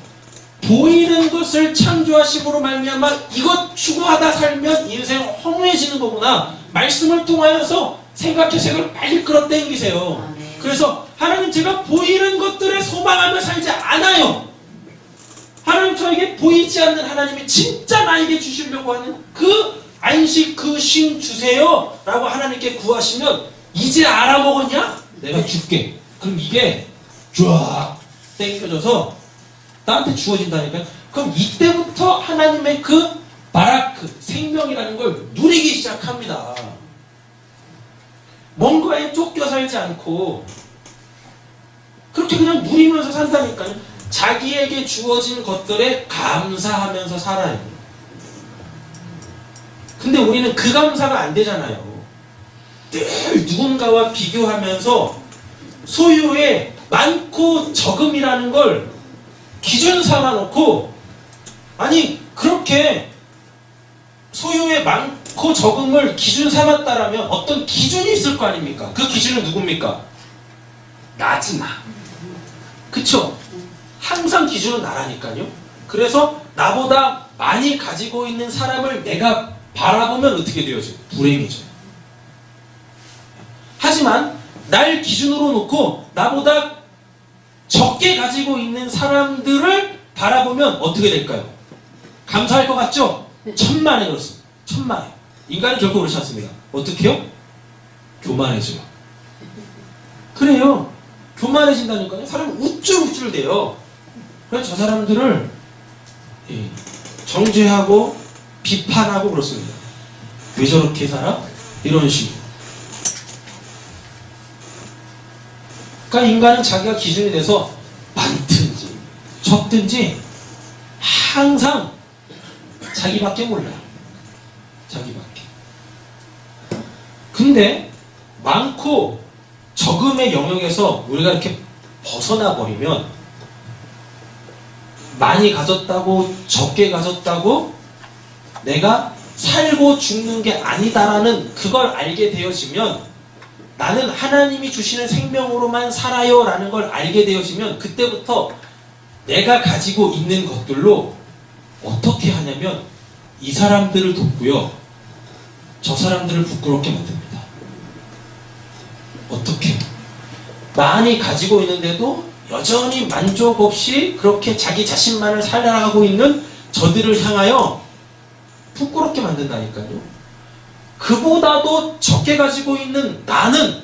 보이는 것을 창조하심으로 말미암아 이것 추구하다 살면 인생 허무해지는 거구나. 말씀을 통하여서 생각해서 이걸 빨리 끌어당기세요. 그래서 하나님 제가 보이는 것들을 소망하며 살지 않아요. 하나님 저에게 보이지 않는 하나님이 진짜 나에게 주시려고 하는 그 안식 그 쉼 주세요 라고 하나님께 구하시면 이제 알아먹었냐? 내가 줄게. 그럼 이게 쫙 땡겨져서 나한테 주어진다니까요. 그럼 이때부터 하나님의 그 바라크 생명이라는 걸 누리기 시작합니다. 뭔가에 쫓겨 살지 않고 그렇게 그냥 누리면서 산다니까요. 자기에게 주어진 것들에 감사하면서 살아요. 근데 우리는 그 감사가 안 되잖아요. 늘 누군가와 비교하면서 소유의 많고 적음이라는 걸 기준 삼아놓고 아니 그렇게 소유의 많고 적음을 기준 삼았다라면 어떤 기준이 있을 거 아닙니까? 그 기준은 누굽니까? 나지 나. 그쵸? 항상 기준은 나라니까요. 그래서 나보다 많이 가지고 있는 사람을 내가 바라보면 어떻게 되어져요? 불행해져요. 하지만 날 기준으로 놓고 나보다 적게 가지고 있는 사람들을 바라보면 어떻게 될까요? 감사할 것 같죠? 천만에 그렇습니다. 천만에. 인간은 결코 그렇지 않습니다. 어떻게 해요? 교만해져요. 그래요. 교만해진다니까요. 사람은 우쭐우쭐 돼요. 그래서 저 사람들을 정죄하고 비판하고 그렇습니다. 왜 저렇게 살아? 이런 식으로. 그러니까 인간은 자기가 기준이 돼서 많든지 적든지 항상 자기밖에 몰라요. 자기밖에. 근데 많고 적음의 영역에서 우리가 이렇게 벗어나 버리면 많이 가졌다고 적게 가졌다고 내가 살고 죽는 게 아니다라는 그걸 알게 되어지면 나는 하나님이 주시는 생명으로만 살아요 라는 걸 알게 되어지면 그때부터 내가 가지고 있는 것들로 어떻게 하냐면 이 사람들을 돕고요 저 사람들을 부끄럽게 만듭니다. 어떻게? 많이 가지고 있는데도 여전히 만족 없이 그렇게 자기 자신만을 살아가고 있는 저들을 향하여 부끄럽게 만든다니까요. 그보다도 적게 가지고 있는 나는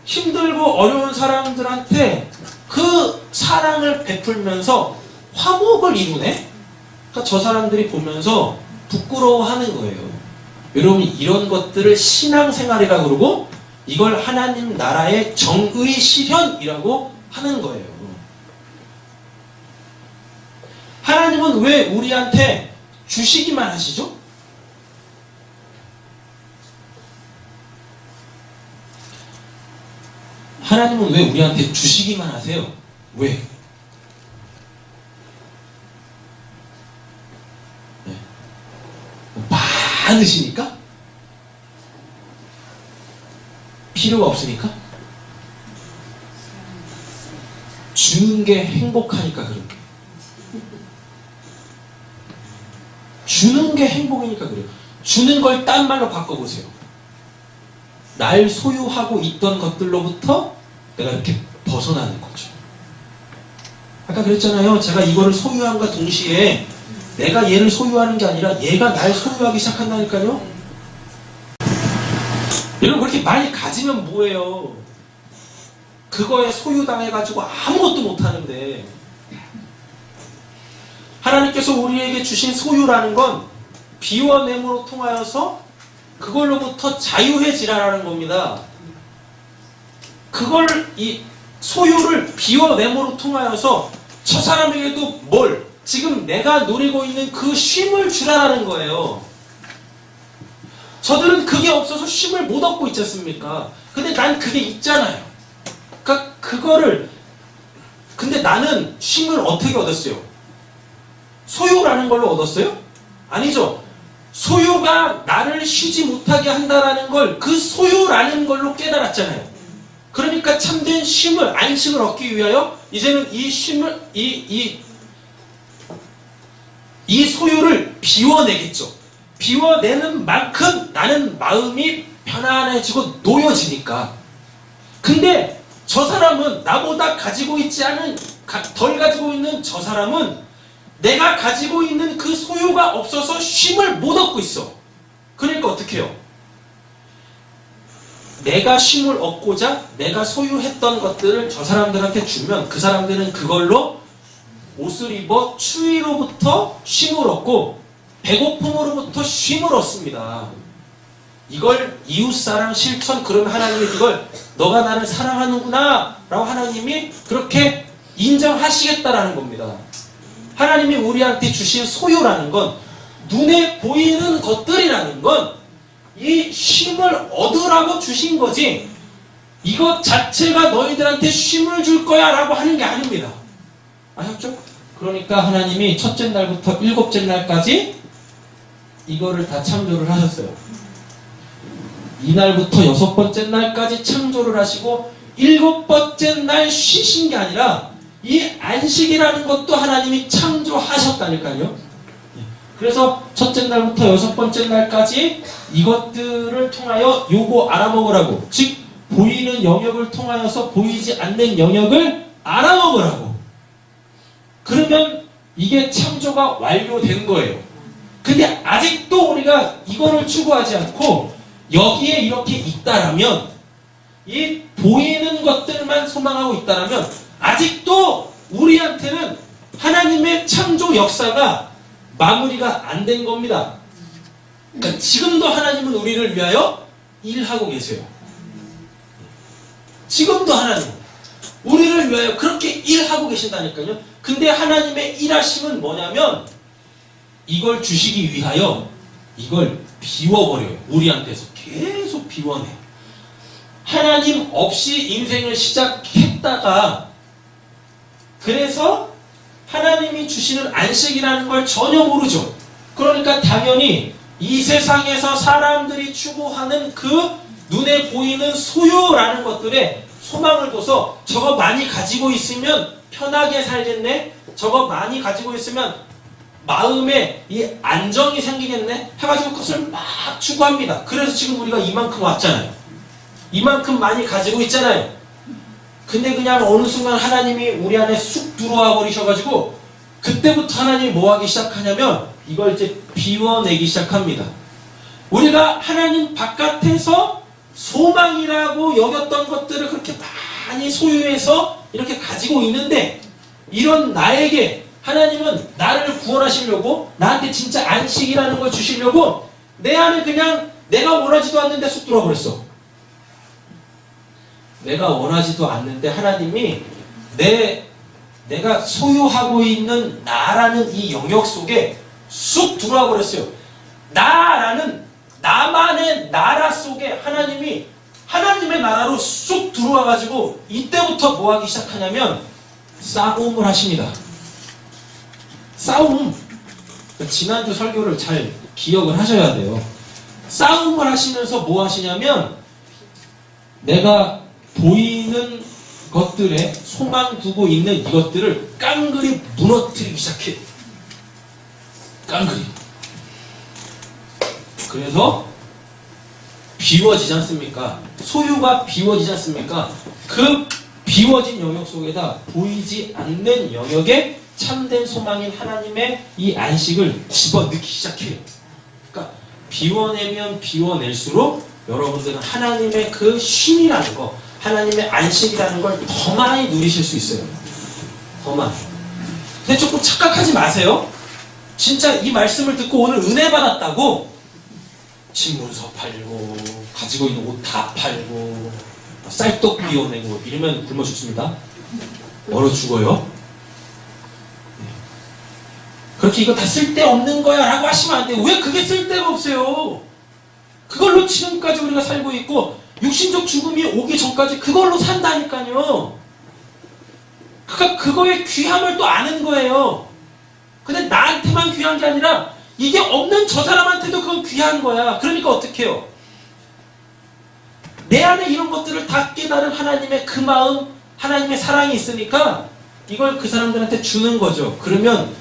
힘들고 어려운 사람들한테 그 사랑을 베풀면서 화목을 이루네? 그러니까 저 사람들이 보면서 부끄러워하는 거예요. 여러분 이런 것들을 신앙생활이라고 그러고 이걸 하나님 나라의 정의 실현이라고 하는 거예요. 하나님은 왜 우리한테 주시기만 하시죠? 하나님은 왜 우리한테 주시기만 하세요? 왜? 네. 많으시니까? 필요가 없으니까? 주는 게 행복하니까 그런 거예요. 주는 게 행복이니까 그래요. 주는 걸 딴 말로 바꿔보세요. 날 소유하고 있던 것들로부터 내가 이렇게 벗어나는 거죠. 아까 그랬잖아요. 제가 이거를 소유함과 동시에 내가 얘를 소유하는 게 아니라 얘가 날 소유하기 시작한다니까요. 여러분 그렇게 많이 가지면 뭐예요? 그거에 소유당해가지고 아무것도 못하는데 하나님께서 우리에게 주신 소유라는 건 비워냄으로 통하여서 그걸로부터 자유해지라는 겁니다. 그걸 이 소유를 비워냄으로 통하여서 저 사람에게도 뭘 지금 내가 누리고 있는 그 쉼을 주라는 거예요. 저들은 그게 없어서 쉼을 못 얻고 있지 않습니까? 근데 난 그게 있잖아요. 그러니까 그거를 근데 나는 쉼을 어떻게 얻었어요? 소유라는 걸로 얻었어요? 아니죠. 소유가 나를 쉬지 못하게 한다라는 걸 그 소유라는 걸로 깨달았잖아요. 그러니까 참된 쉼을 안식을 얻기 위하여 이제는 이 쉼을 이 소유를 비워내겠죠. 비워내는 만큼 나는 마음이 편안해지고 놓여지니까. 근데 저 사람은 나보다 가지고 있지 않은 덜 가지고 있는 저 사람은 내가 가지고 있는 그 소유가 없어서 쉼을 못 얻고 있어. 그러니까 어떻게 해요? 내가 쉼을 얻고자 내가 소유했던 것들을 저 사람들한테 주면 그 사람들은 그걸로 옷을 입어 추위로부터 쉼을 얻고 배고픔으로부터 쉼을 얻습니다. 이걸 이웃사랑 실천 그러면 하나님이 이걸 너가 나를 사랑하는구나 라고 하나님이 그렇게 인정하시겠다라는 겁니다. 하나님이 우리한테 주신 소유라는 건 눈에 보이는 것들이라는 건 이 쉼을 얻으라고 주신 거지 이것 자체가 너희들한테 쉼을 줄 거야 라고 하는 게 아닙니다. 아셨죠? 그러니까 하나님이 첫째 날부터 일곱째 날까지 이거를 다 창조를 하셨어요. 이날부터 여섯 번째 날까지 창조를 하시고 일곱 번째 날 쉬신 게 아니라 이 안식이라는 것도 하나님이 창조하셨다니까요. 그래서 첫째 날부터 여섯 번째 날까지 이것들을 통하여 요거 알아먹으라고, 즉 보이는 영역을 통하여서 보이지 않는 영역을 알아먹으라고. 그러면 이게 창조가 완료된 거예요. 근데 아직도 우리가 이거를 추구하지 않고 여기에 이렇게 있다라면, 이 보이는 것들만 소망하고 있다라면 아직도 우리한테는 하나님의 창조 역사가 마무리가 안 된 겁니다. 그러니까 지금도 하나님은 우리를 위하여 일하고 계세요. 지금도 하나님 우리를 위하여 그렇게 일하고 계신다니까요. 근데 하나님의 일하심은 뭐냐면 이걸 주시기 위하여 이걸 비워버려요. 우리한테서 계속 비워내. 하나님 없이 인생을 시작했다가, 그래서 하나님이 주시는 안식이라는 걸 전혀 모르죠. 그러니까 당연히 이 세상에서 사람들이 추구하는 그 눈에 보이는 소유라는 것들에 소망을 둬서 저거 많이 가지고 있으면 편하게 살겠네, 저거 많이 가지고 있으면 마음에 이 안정이 생기겠네 해가지고 그것을 막 추구합니다. 그래서 지금 우리가 이만큼 왔잖아요. 이만큼 많이 가지고 있잖아요. 근데 그냥 어느 순간 하나님이 우리 안에 쑥 들어와 버리셔가지고 그때부터 하나님이 뭐 하기 시작하냐면 이걸 이제 비워내기 시작합니다. 우리가 하나님 바깥에서 소망이라고 여겼던 것들을 그렇게 많이 소유해서 이렇게 가지고 있는데, 이런 나에게 하나님은 나를 구원하시려고, 나한테 진짜 안식이라는 걸 주시려고 내 안에 그냥 내가 원하지도 않는데 쑥 들어와 버렸어. 내가 원하지도 않는데 하나님이 내가 소유하고 있는 나라는 이 영역 속에 쑥 들어와 버렸어요. 나만의 나라 속에 하나님이 하나님의 나라로 쑥 들어와 가지고 이때부터 뭐 하기 시작하냐면 싸움을 하십니다. 싸움. 지난주 설교를 잘 기억을 하셔야 돼요. 싸움을 하시면서 뭐 하시냐면 내가 보이는 것들에 소망 두고 있는 이것들을 깡그리 무너뜨리기 시작해요. 깡그리. 그래서 비워지지 않습니까? 소유가 비워지지 않습니까? 그 비워진 영역 속에다 보이지 않는 영역에 참된 소망인 하나님의 이 안식을 집어넣기 시작해요. 그러니까 비워내면 비워낼수록 여러분들은 하나님의 그 쉼이라는 거, 하나님의 안식이라는 걸 더 많이 누리실 수 있어요. 더 많이. 근데 조금 착각하지 마세요. 진짜 이 말씀을 듣고 오늘 은혜 받았다고 신문서 팔고 가지고 있는 옷 다 팔고 쌀떡 비워내고 이러면 굶어 죽습니다. 얼어 죽어요. 그렇게 이거 다 쓸데없는 거야 라고 하시면 안 돼요. 왜 그게 쓸데가 없어요? 그걸로 지금까지 우리가 살고 있고 육신적 죽음이 오기 전까지 그걸로 산다니까요. 그러니까 그거의 귀함을 또 아는 거예요. 근데 나한테만 귀한 게 아니라 이게 없는 저 사람한테도 그건 귀한 거야. 그러니까 어떻게 해요? 내 안에 이런 것들을 다 깨달은 하나님의 그 마음, 하나님의 사랑이 있으니까 이걸 그 사람들한테 주는 거죠. 그러면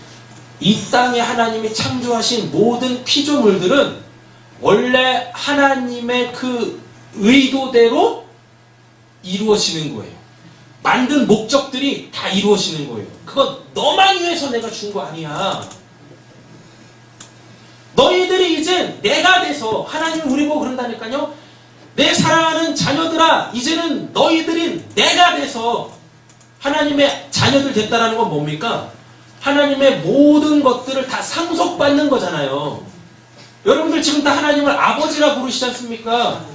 이 땅에 하나님이 창조하신 모든 피조물들은 원래 하나님의 그 의도대로 이루어지는 거예요. 만든 목적들이 다 이루어지는 거예요. 그건 너만 위해서 내가 준 거 아니야. 너희들이 이제 내가 돼서, 하나님이 우리 보고 그런다니까요. 내 사랑하는 자녀들아, 이제는 너희들이 내가 돼서 하나님의 자녀들 됐다라는 건 뭡니까? 하나님의 모든 것들을 다 상속받는 거잖아요. 여러분들 지금 다 하나님을 아버지라 부르시지 않습니까?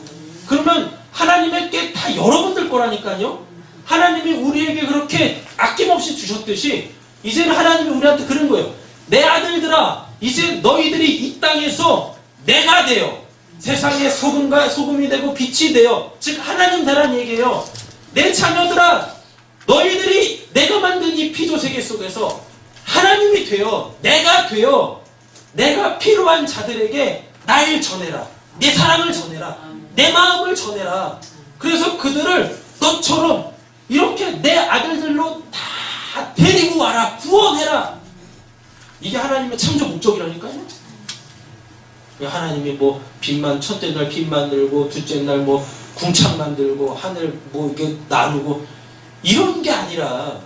그러면 하나님의 다 여러분들 거라니까요. 하나님이 우리에게 그렇게 아낌없이 주셨듯이 이제는 하나님이 우리한테 그런 거예요. 내 아들들아, 이제 너희들이 이 땅에서 내가 되어 세상의 소금이 되고 빛이 되어, 즉 하나님 되라는 얘기예요. 내 자녀들아, 너희들이 내가 만든 이 피조 세계 속에서 하나님이 되어 내가 되어 내가 필요한 자들에게 날 전해라. 내 사랑을 전해라. 내 마음을 전해라. 그래서 그들을 너처럼 이렇게 내 아들들로 다 데리고 와라. 구원해라. 이게 하나님의 창조 목적이라니까요. 하나님이 뭐 빛만 첫째 날 빛 만들고 둘째 날 뭐 궁창 만들고 하늘 뭐 이게 나누고 이런 게 아니라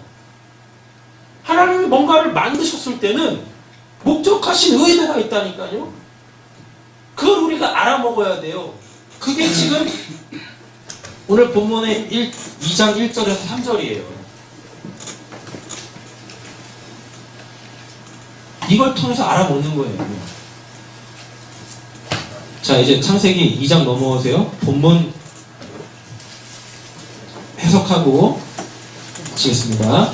하나님이 뭔가를 만드셨을 때는 목적하신 의도가 있다니까요. 그걸 우리가 알아먹어야 돼요. 그게 지금 오늘 본문의 2장 1절에서 3절이에요. 이걸 통해서 알아먹는 거예요. 자, 이제 창세기 2장 넘어오세요. 본문 해석하고 마치겠습니다.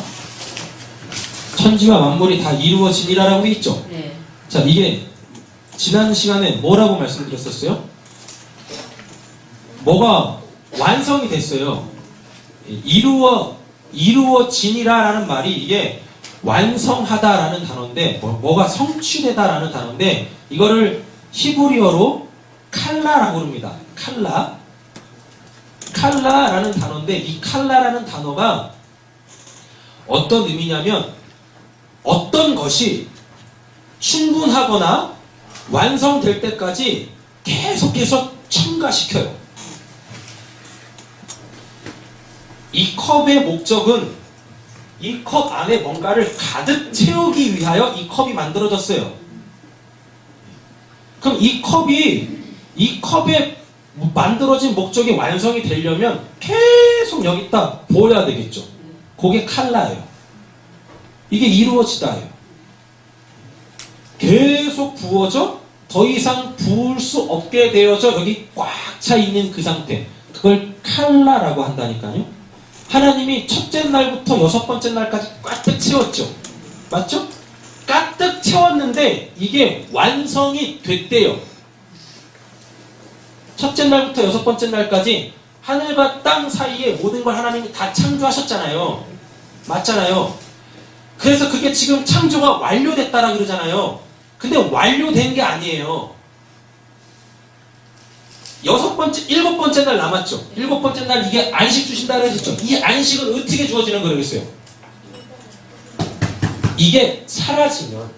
천지와 만물이 다 이루어지니라라고 돼 있죠. 네. 자, 이게 지난 시간에 뭐라고 말씀드렸었어요? 뭐가 완성이 됐어요. 이루어지니라라는 말이 이게 완성하다라는 단어인데 뭐가 성취되다라는 단어인데 이거를 히브리어로 칼라라고 합니다. 칼라라는 단어인데 이 칼라라는 단어가 어떤 의미냐면 어떤 것이 충분하거나 완성될 때까지 계속해서 첨가시켜요. 이 컵의 목적은 이 컵 안에 뭔가를 가득 채우기 위하여 이 컵이 만들어졌어요. 그럼 이 컵에 만들어진 목적이 완성이 되려면 계속 여기다 부어야 되겠죠. 그게 칼라예요. 이게 이루어지다예요. 계속 부어져 더 이상 부을 수 없게 되어져 여기 꽉 차 있는 그 상태. 그걸 칼라라고 한다니까요. 하나님이 첫째 날부터 여섯 번째 날까지 가득 채웠죠. 맞죠? 가득 채웠는데 이게 완성이 됐대요. 첫째 날부터 여섯 번째 날까지 하늘과 땅 사이에 모든 걸 하나님이 다 창조하셨잖아요. 맞잖아요. 그래서 그게 지금 창조가 완료됐다라 그러잖아요. 근데 완료된 게 아니에요. 일곱 번째 날 남았죠. 일곱 번째 날 이게 안식 주신다 그랬죠. 이 안식은 어떻게 주어지는 거라겠어요? 이게 사라지면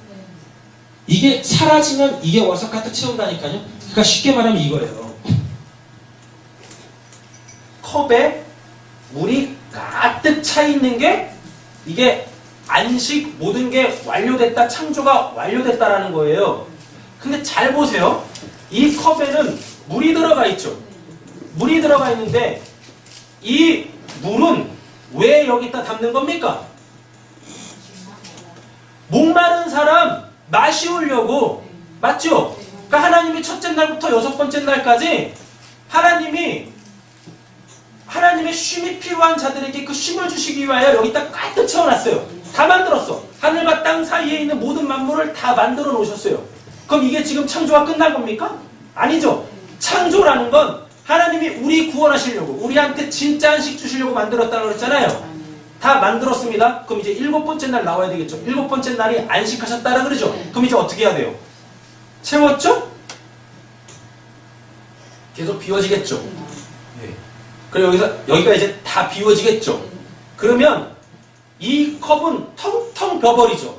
이게 와서 가득 채운다니까요. 그러니까 쉽게 말하면 이거예요. 컵에 물이 가득 차 있는 게 이게 안식 모든 게 완료됐다, 창조가 완료됐다라는 거예요. 근데 잘 보세요. 이 컵에는 물이 들어가 있죠. 물이 들어가 있는데 이 물은 왜 여기다 담는 겁니까? 목마른 사람 마시우려고. 맞죠? 그러니까 하나님이 첫째 날부터 여섯 번째 날까지 하나님의 쉼이 필요한 자들에게 그 쉼을 주시기 위하여 여기다 가득 채워놨어요. 다 만들었어. 하늘과 땅 사이에 있는 모든 만물을 다 만들어 놓으셨어요. 그럼 이게 지금 창조가 끝난 겁니까? 아니죠. 창조라는 건 하나님이 우리 구원하시려고 우리한테 진짜 안식 주시려고 만들었다고 그랬잖아요. 다 만들었습니다. 그럼 이제 일곱 번째 날 나와야 되겠죠. 일곱 번째 날이 안식하셨다라 그러죠. 그럼 이제 어떻게 해야 돼요? 채웠죠? 계속 비워지겠죠. 그리고 여기가 이제 다 비워지겠죠. 그러면 이 컵은 텅텅 비어버리죠.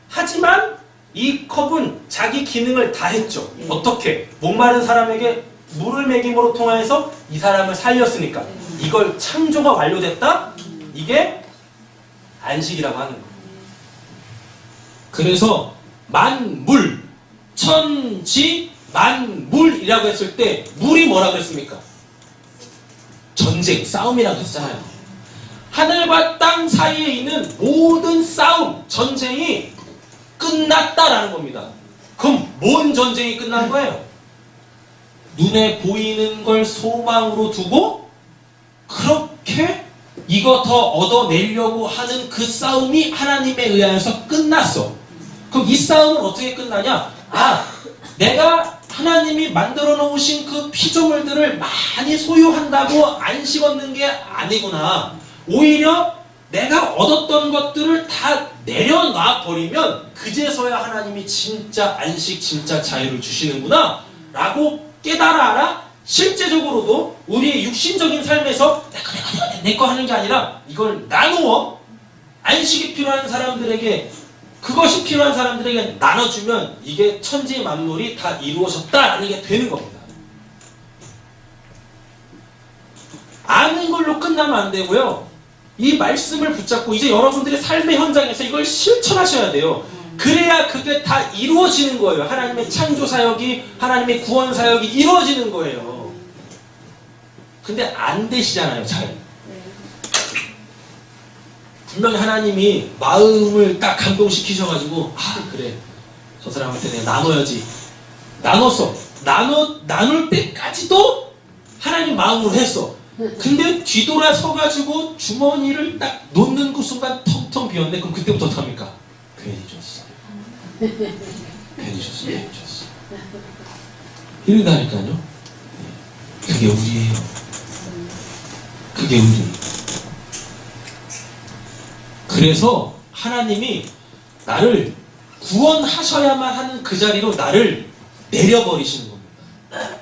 하지만 이 컵은 자기 기능을 다 했죠. 어떻게? 목마른 사람에게 물을 먹임으로 통하여서 이 사람을 살렸으니까. 이걸 창조가 완료됐다? 이게 안식이라고 하는 거예요. 그래서 만물, 천지, 만물이라고 했을 때 물이 뭐라 그랬습니까? 전쟁, 싸움이라고 했잖아요. 하늘과 땅 사이에 있는 모든 싸움, 전쟁이 끝났다라는 겁니다. 그럼 뭔 전쟁이 끝난 거예요? 눈에 보이는 걸 소망으로 두고 그렇게 이거 더 얻어내려고 하는 그 싸움이 하나님에 의하여서 끝났어. 그럼 이 싸움은 어떻게 끝나냐? 내가 하나님이 만들어 놓으신 그 피조물들을 많이 소유한다고 안식 얻는 게 아니구나. 오히려 내가 얻었던 것들을 다 내려놔 버리면 그제서야 하나님이 진짜 안식, 진짜 자유를 주시는구나 라고 깨달아라. 실제적으로도 우리의 육신적인 삶에서 내 거 하는 게 아니라 이걸 나누어 안식이 필요한 사람들에게, 그것이 필요한 사람들에게 나눠주면 이게 천지 만물이 다 이루어졌다라는 게 되는 겁니다. 아는 걸로 끝나면 안 되고요. 이 말씀을 붙잡고 이제 여러분들의 삶의 현장에서 이걸 실천하셔야 돼요. 그래야 그게 다 이루어지는 거예요. 하나님의 창조 사역이, 하나님의 구원 사역이 이루어지는 거예요. 근데 안 되시잖아요, 잘. 분명히 하나님이 마음을 딱 감동시키셔가지고, 아, 그래. 저 사람한테 내가 나눠야지. 나눴어. 나눌 때까지도 하나님 마음으로 했어. 근데 뒤돌아서가지고 주머니를 딱 놓는 그 순간 텅텅 비었네. 그럼 그때부터 어떡합니까? 괜히 줬어. 괜히 줬어. 괜히 줬어. 이런다니까요. 그게 우리예요. 그게 우리. 그래서 하나님이 나를 구원하셔야만 하는 그 자리로 나를 내려버리시는 겁니다.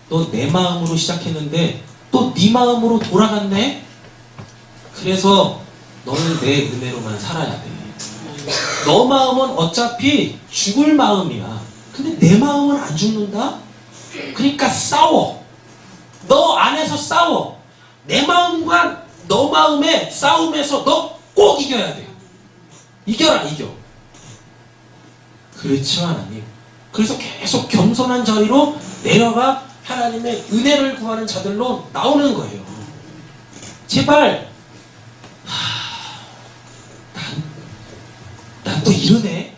너 내 마음으로 시작했는데 또 네 마음으로 돌아갔네? 그래서 너는 내 은혜로만 살아야 돼. 너 마음은 어차피 죽을 마음이야. 근데 내 마음은 안 죽는다? 그러니까 싸워. 너 안에서 싸워. 내 마음과 너 마음의 싸움에서 너 꼭 이겨야 돼. 이겨라, 이겨. 그렇죠, 하나님. 그래서 계속 겸손한 자리로 내려가 하나님의 은혜를 구하는 자들로 나오는 거예요. 제발, 난 또 이러네.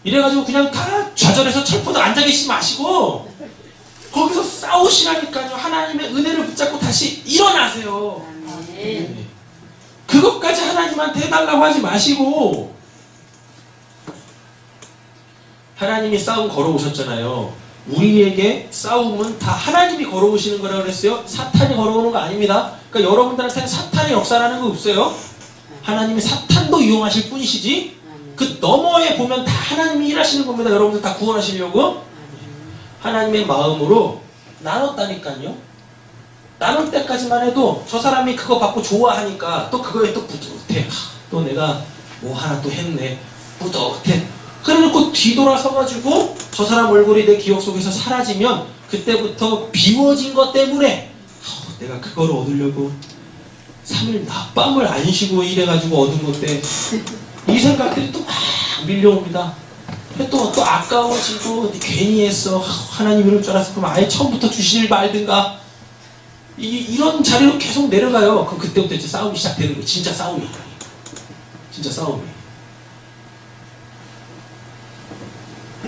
이래가지고 그냥 다 좌절해서 철포도 앉아 계시지 마시고 거기서 싸우시라니까요. 하나님의 은혜를 붙잡고 다시 일어나세요. 네. 그것까지 하나님한테 해달라고 하지 마시고, 하나님이 싸움 걸어오셨잖아요. 우리에게 싸움은 다 하나님이 걸어오시는 거라고 그랬어요. 사탄이 걸어오는 거 아닙니다. 그러니까 여러분들한테는 사탄의 역사라는 거 없어요. 하나님이 사탄도 이용하실 뿐이시지, 그 너머에 보면 다 하나님이 일하시는 겁니다. 여러분들 다 구원하시려고 하나님의 마음으로 나눴다니까요. 나눌 때까지만 해도 저 사람이 그거 받고 좋아하니까 또 그거에 또 뿌듯해. 또 내가 뭐 하나 또 했네. 뿌듯해. 그래놓고 뒤돌아서가지고 저 사람 얼굴이 내 기억 속에서 사라지면 그때부터 비워진 것 때문에 내가 그걸 얻으려고 3일 낮밤을 안 쉬고 일해가지고 얻은 건데 이 생각들이 또 막 밀려옵니다. 또 아까워지고 괜히 했어. 하나님 이럴 줄 알았어. 그럼 아예 처음부터 주시질 말든가. 이런 자리로 계속 내려가요. 그럼 그때부터 이제 싸움이 시작되는 거예요. 진짜 싸움이. 진짜 싸움이.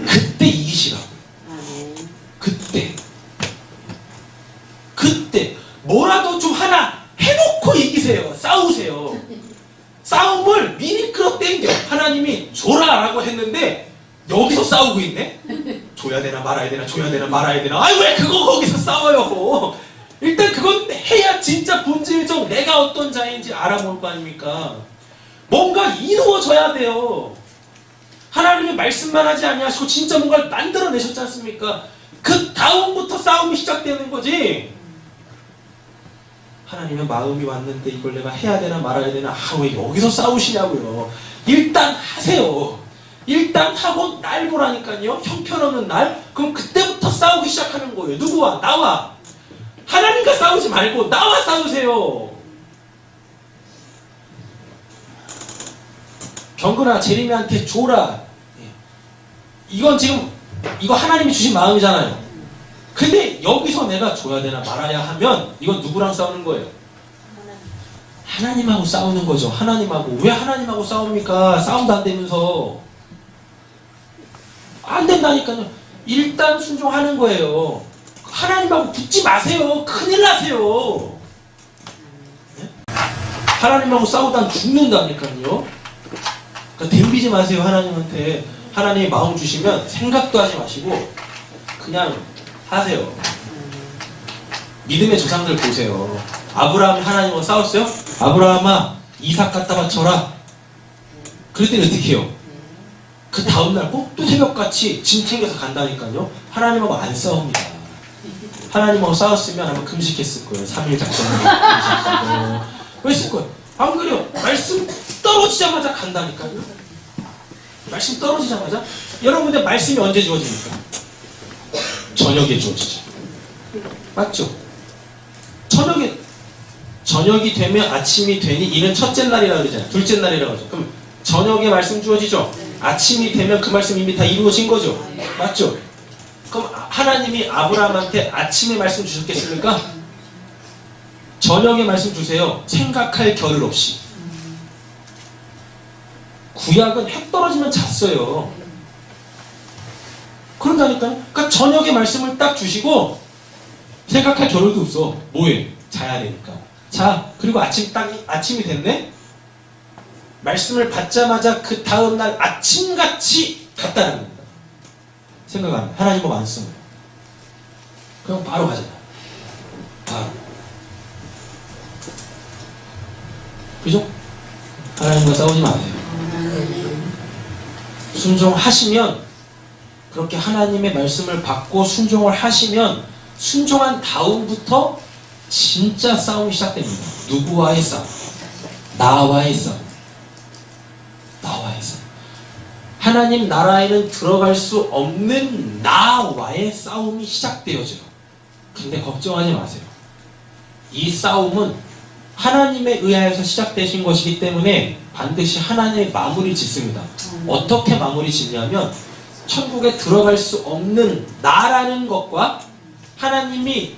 그때 이기시라고. 그때 뭐라도 좀 하나 해놓고 이기세요. 싸우세요. 싸움을 미리 끌어당겨. 하나님이 줘라라고 했는데 여기서 싸우고 있네. 줘야 되나 말아야 되나, 줘야 되나 말아야 되나. 아이 왜 그거 거기서 싸워요. 일단 그건 해야 진짜 본질적 내가 어떤 자인지 알아볼 거 아닙니까? 뭔가 이루어져야 돼요. 하나님의 말씀만 하지 아니하시고 진짜 뭔가를 만들어내셨지 않습니까? 그 다음부터 싸움이 시작되는 거지. 하나님의 마음이 왔는데 이걸 내가 해야 되나 말아야 되나. 왜 여기서 싸우시냐고요. 일단 하세요. 일단 하고 날 보라니까요. 형편없는 날. 그럼 그때부터 싸우기 시작하는 거예요. 누구와? 나와. 하나님과 싸우지 말고 나와 싸우세요. 경근아, 제리미한테 줘라. 이건 지금 이거 하나님이 주신 마음이잖아요. 근데 여기서 내가 줘야 되나 말아야 하면 이건 누구랑 싸우는 거예요? 하나님하고 싸우는 거죠. 하나님하고. 왜 하나님하고 싸웁니까? 싸움도 안 되면서. 안 된다니까요. 일단 순종하는 거예요. 하나님하고 붙지 마세요. 큰일 나세요. 네? 하나님하고 싸우다 죽는다니까요. 그러니까 덤비지 마세요. 하나님한테. 하나님이 마음 주시면 생각도 하지 마시고 그냥 하세요. 믿음의 조상들 보세요. 아브라함이 하나님과 싸웠어요? 아브라함아, 이삭 갖다 바쳐라. 그랬더니 어떻게 해요? 그 다음날 꼭 또 새벽같이 짐 챙겨서 간다니까요. 하나님하고 안 싸웁니다. 하나님하고 싸웠으면 아마 금식했을 거예요. 3일 작정을 금식하고. 왜 했을 거예요? 안 그래요? 말씀 떨어지자마자 간다니까요. 말씀 떨어지자마자. 여러분들 말씀이 언제 주어집니까? 저녁에 주어지죠. 맞죠? 저녁이 되면 아침이 되니 이는 첫째 날이라고 그러잖아요. 둘째 날이라고 하죠. 그럼 저녁에 말씀 주어지죠? 아침이 되면 그 말씀 이미 다 이루어진 거죠. 맞죠? 그럼 하나님이 아브라함한테 아침에 말씀 주셨겠습니까? 저녁에 말씀 주세요. 생각할 겨를 없이. 구약은 해 떨어지면 잤어요. 그런다니까요. 그러니까 저녁에 말씀을 딱 주시고 생각할 겨를도 없어. 뭐해? 자야 되니까. 자, 그리고 아침이 됐네? 말씀을 받자마자 그 다음날 아침같이 갔다는 겁니다. 생각 안 해. 하나님하고 안 쓰면. 그럼 바로 가잖아. 바로. 그죠? 하나님과 싸우지 마세요. 순종하시면, 그렇게 하나님의 말씀을 받고 순종을 하시면 순종한 다음부터 진짜 싸움이 시작됩니다. 누구와의 싸움? 나와의 싸움. 나와의 싸움. 하나님 나라에는 들어갈 수 없는 나와의 싸움이 시작되어져요. 근데 걱정하지 마세요. 이 싸움은 하나님에 의하여서 시작되신 것이기 때문에 반드시 하나님의 마무리 짓습니다. 어떻게 마무리 짓냐면 천국에 들어갈 수 없는 나라는 것과 하나님이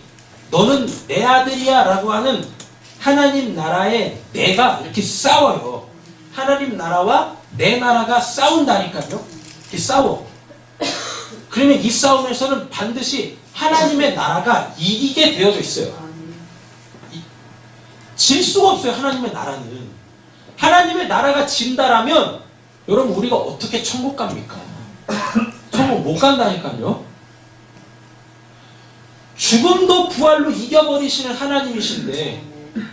너는 내 아들이야 라고 하는 하나님 나라에 내가 이렇게 싸워요. 하나님 나라와 내 나라가 싸운다니까요. 이렇게 싸워. 그러면 이 싸움에서는 반드시 하나님의 나라가 이기게 되어져 있어요. 질 수가 없어요. 하나님의 나라는. 하나님의 나라가 진다라면 여러분 우리가 어떻게 천국 갑니까? 천국 못 간다니까요. 죽음도 부활로 이겨버리시는 하나님이신데,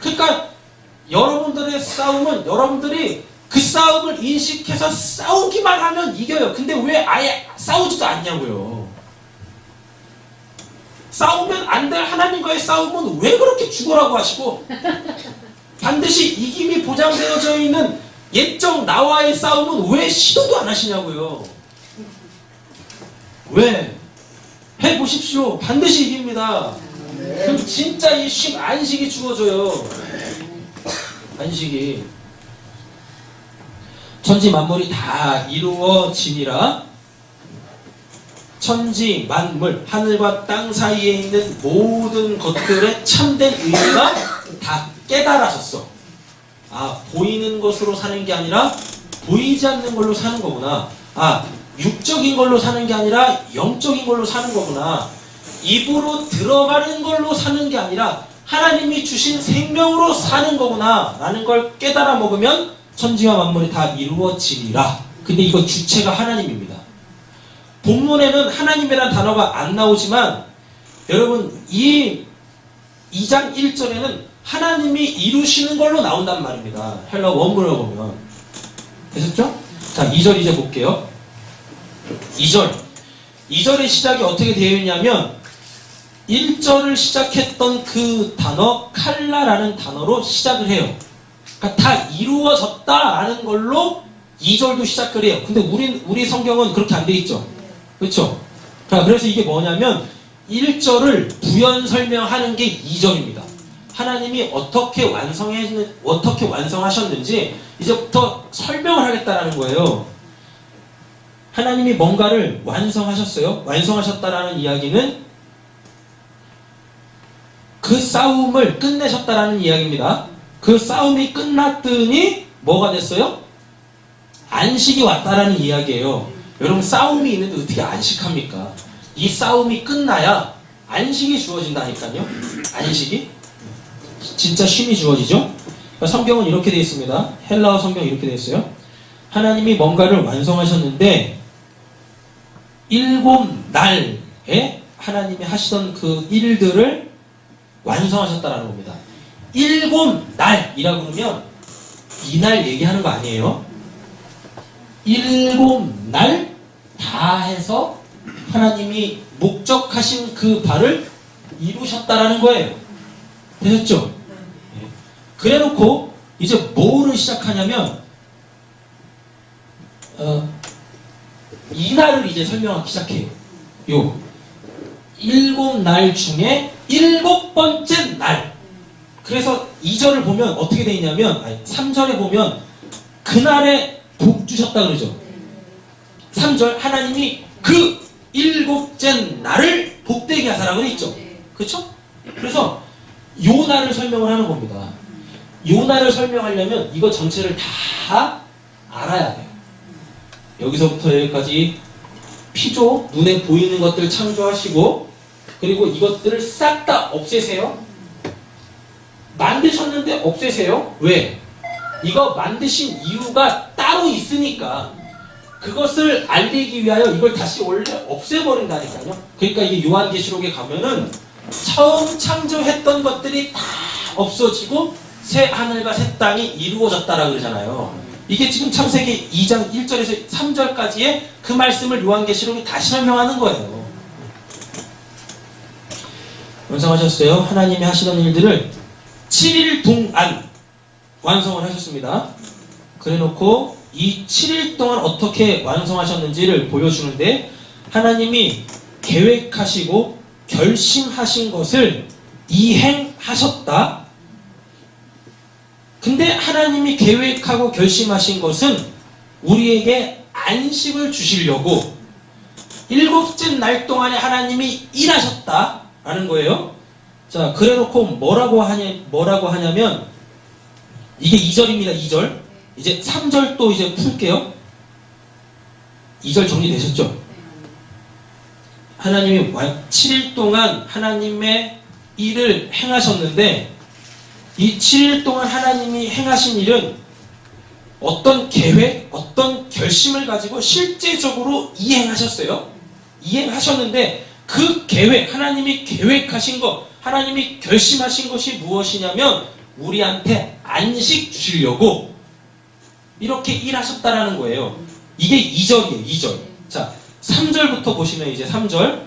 그러니까 여러분들의 싸움은 여러분들이 그 싸움을 인식해서 싸우기만 하면 이겨요. 근데 왜 아예 싸우지도 않냐고요. 싸우면 안 될 하나님과의 싸움은 왜 그렇게 죽으라고 하시고 반드시 이김이 보장되어져 있는 옛적 나와의 싸움은 왜 시도도 안 하시냐고요. 왜? 해보십시오. 반드시 이깁니다. 그럼 진짜 이 안식이 주어져요. 안식이. 천지 만물이 다 이루어지니라. 천지 만물, 하늘과 땅 사이에 있는 모든 것들의 참된 의미가 다 깨달아졌어. 아, 보이는 것으로 사는 게 아니라 보이지 않는 걸로 사는 거구나. 아, 육적인 걸로 사는 게 아니라 영적인 걸로 사는 거구나. 입으로 들어가는 걸로 사는 게 아니라 하나님이 주신 생명으로 사는 거구나 라는 걸 깨달아 먹으면 천지와 만물이 다 이루어지리라. 근데 이거 주체가 하나님입니다. 본문에는 하나님이라는 단어가 안 나오지만 여러분 이 2장 1절에는 하나님이 이루시는 걸로 나온단 말입니다. 헬라 원문을 보면. 되셨죠? 자, 2절 이제 볼게요. 2절의 시작이 어떻게 되어 있냐면 1절을 시작했던 그 단어 칼라라는 단어로 시작을 해요. 그러니까 다 이루어졌다라는 걸로 2절도 시작을 해요. 근데 우리 성경은 그렇게 안 돼 있죠. 그렇죠? 자, 그래서 이게 뭐냐면 1절을 부연 설명하는 게 2절입니다. 하나님이 어떻게 완성하셨는지 이제부터 설명을 하겠다라는 거예요. 하나님이 뭔가를 완성하셨어요. 완성하셨다라는 이야기는 그 싸움을 끝내셨다라는 이야기입니다. 그 싸움이 끝났더니 뭐가 됐어요? 안식이 왔다라는 이야기예요. 여러분 싸움이 있는데 어떻게 안식합니까? 이 싸움이 끝나야 안식이 주어진다니까요. 안식이 진짜 쉼이 주어지죠. 성경은 이렇게 되어 있습니다. 헬라어 성경 이렇게 되어 있어요. 하나님이 뭔가를 완성하셨는데 7날에 하나님이 하시던 그 일들을 완성하셨다라는 겁니다. 7날이라고 그러면 이날 얘기하는 거 아니에요? 7날 다 해서 하나님이 목적하신 그 바를 이루셨다라는 거예요. 되셨죠? 네. 그래놓고 이제 뭐를 시작하냐면 이날을 이제 설명하기 시작해요. 요 7날 중에 7번째 날. 그래서 2절을 보면 어떻게 되어 있냐면 3절에 보면 그날에 복 주셨다 그러죠. 3절 하나님이 그 7째 날을 복되게 하사라고 있죠. 그렇죠? 그래서 요 날을 설명을 하는 겁니다. 요 날을 설명하려면 이거 전체를 다 알아야 돼요. 여기서부터 여기까지 피조, 눈에 보이는 것들 창조하시고 그리고 이것들을 싹 다 없애세요. 만드셨는데 없애세요. 왜? 이거 만드신 이유가 따로 있으니까 그것을 알리기 위하여 이걸 다시 원래 없애버린다니까요. 그러니까 이게 요한계시록에 가면은 처음 창조했던 것들이 다 없어지고 새 하늘과 새 땅이 이루어졌다라고 그러잖아요. 이게 지금 창세기 2장 1절에서 3절까지의 그 말씀을 요한계시록이 다시 설명하는 거예요. 완성하셨어요? 하나님이 하시던 일들을 7일 동안 완성을 하셨습니다. 그래놓고 이 7일 동안 어떻게 완성하셨는지를 보여주는데 하나님이 계획하시고 결심하신 것을 이행하셨다. 근데 하나님이 계획하고 결심하신 것은 우리에게 안식을 주시려고 7째 날 동안에 하나님이 일하셨다라는 거예요. 자, 그래놓고 뭐라고 하냐면 이게 2절입니다. 2절. 이제 3절 또 이제 풀게요. 2절 정리되셨죠? 하나님이 7일 동안 하나님의 일을 행하셨는데 이 7일 동안 하나님이 행하신 일은 어떤 계획, 어떤 결심을 가지고 실제적으로 이행하셨어요. 이행하셨는데 그 계획, 하나님이 계획하신 것, 하나님이 결심하신 것이 무엇이냐면 우리한테 안식 주시려고 이렇게 일하셨다라는 거예요. 이게 2절이에요. 2절. 자, 3절부터 보시면 이제 3절.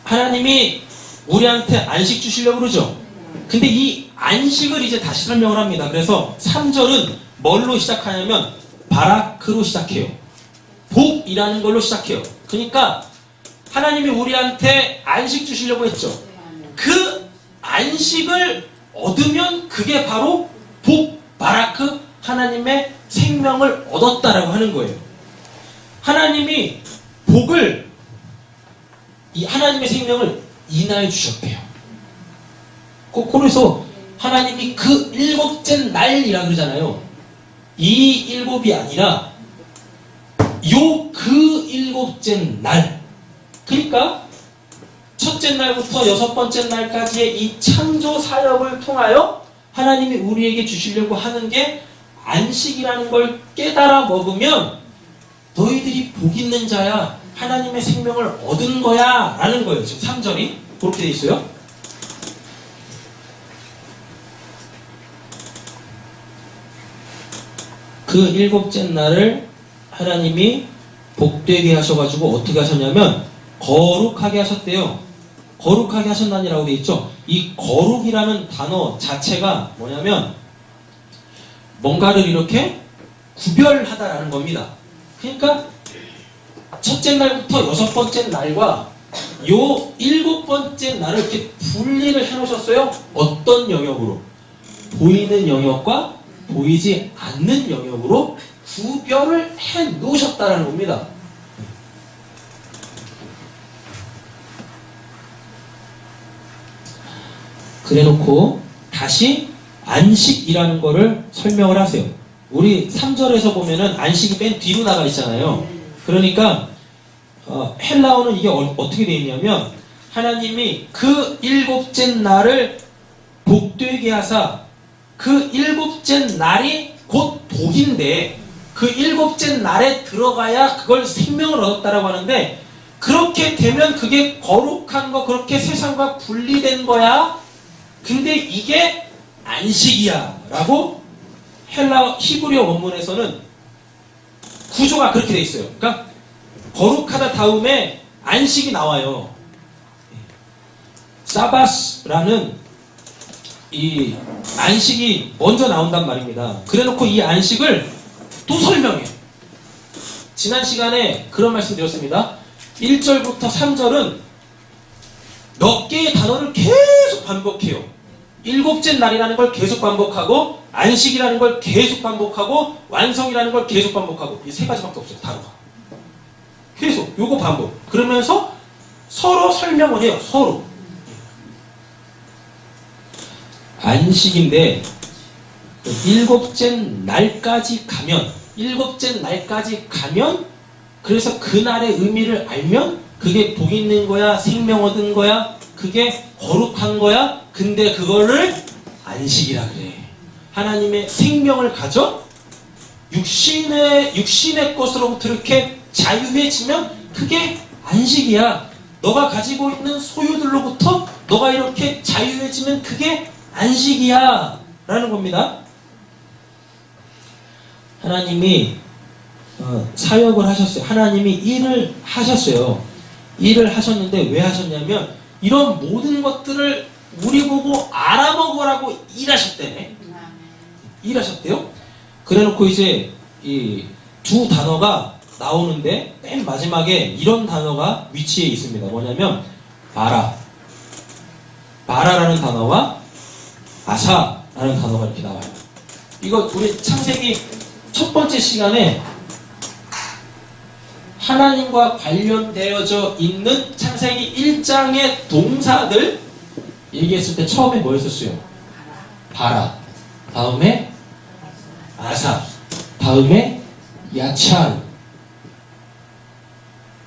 하나님이 우리한테 안식 주시려고 그러죠. 근데 이 안식을 이제 다시 설명을 합니다. 그래서 3절은 뭘로 시작하냐면 바라크로 시작해요. 복이라는 걸로 시작해요. 그러니까 하나님이 우리한테 안식 주시려고 했죠. 그 안식을 얻으면 그게 바로 복, 바라크, 하나님의 생명을 얻었다라고 하는 거예요. 하나님이 복을, 이 하나님의 생명을 인하여 주셨대요. 그래서 하나님이 그 7째 날이라 그러잖아요. 이 7이 아니라 그 7째 날. 그러니까 첫째 날부터 6번째 날까지의 이 창조 사역을 통하여 하나님이 우리에게 주시려고 하는 게 안식이라는 걸 깨달아 먹으면 너희들이 복 있는 자야, 하나님의 생명을 얻은 거야 라는 거예요. 지금 3절이 그렇게 돼 있어요. 그 7째 날을 하나님이 복되게 하셔가지고 어떻게 하셨냐면 거룩하게 하셨대요. 거룩하게 하셨나니라고 돼 있죠. 이 거룩이라는 단어 자체가 뭐냐면 뭔가를 이렇게 구별하다라는 겁니다. 그러니까 첫째 날부터 6번째 날과 요 7번째 날을 이렇게 분리를 해놓으셨어요. 어떤 영역으로? 보이는 영역과 보이지 않는 영역으로 구별을 해놓으셨다는 겁니다. 그래놓고 다시 안식이라는 거를 설명을 하세요. 우리 3절에서 보면은 안식이 맨 뒤로 나가 있잖아요. 그러니까 헬라어는 이게 어떻게 되어 있냐면 하나님이 그 7째 날을 복되게 하사 그 7째 날이 곧 복인데 그 7째 날에 들어가야 그걸 생명을 얻었다라고 하는데 그렇게 되면 그게 거룩한 거, 그렇게 세상과 분리된 거야. 근데 이게 안식이야 라고 헬라 히브리어 원문에서는 구조가 그렇게 돼 있어요. 그러니까 거룩하다 다음에 안식이 나와요. 사바스라는 이 안식이 먼저 나온단 말입니다. 그래놓고 이 안식을 또 설명해요. 지난 시간에 그런 말씀 드렸습니다. 1절부터 3절은 몇 개의 단어를 계속 반복해요. 일곱째 날이라는 걸 계속 반복하고, 안식이라는 걸 계속 반복하고, 완성이라는 걸 계속 반복하고, 이 세 가지밖에 없어요. 단어가 계속 요거 반복. 그러면서 서로 설명을 해요. 서로. 안식인데 일곱째 날까지 가면 그래서 그날의 의미를 알면 그게 복 있는 거야, 생명 얻은 거야, 그게 거룩한 거야. 근데 그거를 안식이라 그래. 하나님의 생명을 가져 육신의 것으로부터 이렇게 자유해지면 그게 안식이야. 너가 가지고 있는 소유들로부터 너가 이렇게 자유해지면 그게 안식이야 라는 겁니다. 하나님이 사역을 하셨어요. 하나님이 일을 하셨어요. 일을 하셨는데 왜 하셨냐면 이런 모든 것들을 우리 보고 알아먹으라고 일하셨대요. 그래놓고 이제 이 두 단어가 나오는데 맨 마지막에 이런 단어가 위치해 있습니다. 뭐냐면 바라라는 단어와 아사라는 단어가 이렇게 나와요. 이거 우리 창세기 첫 번째 시간에 하나님과 관련되어져 있는 창세기 1장의 동사들 얘기했을 때 처음에 뭐였었어요? 바라, 다음에 아사, 다음에 야찬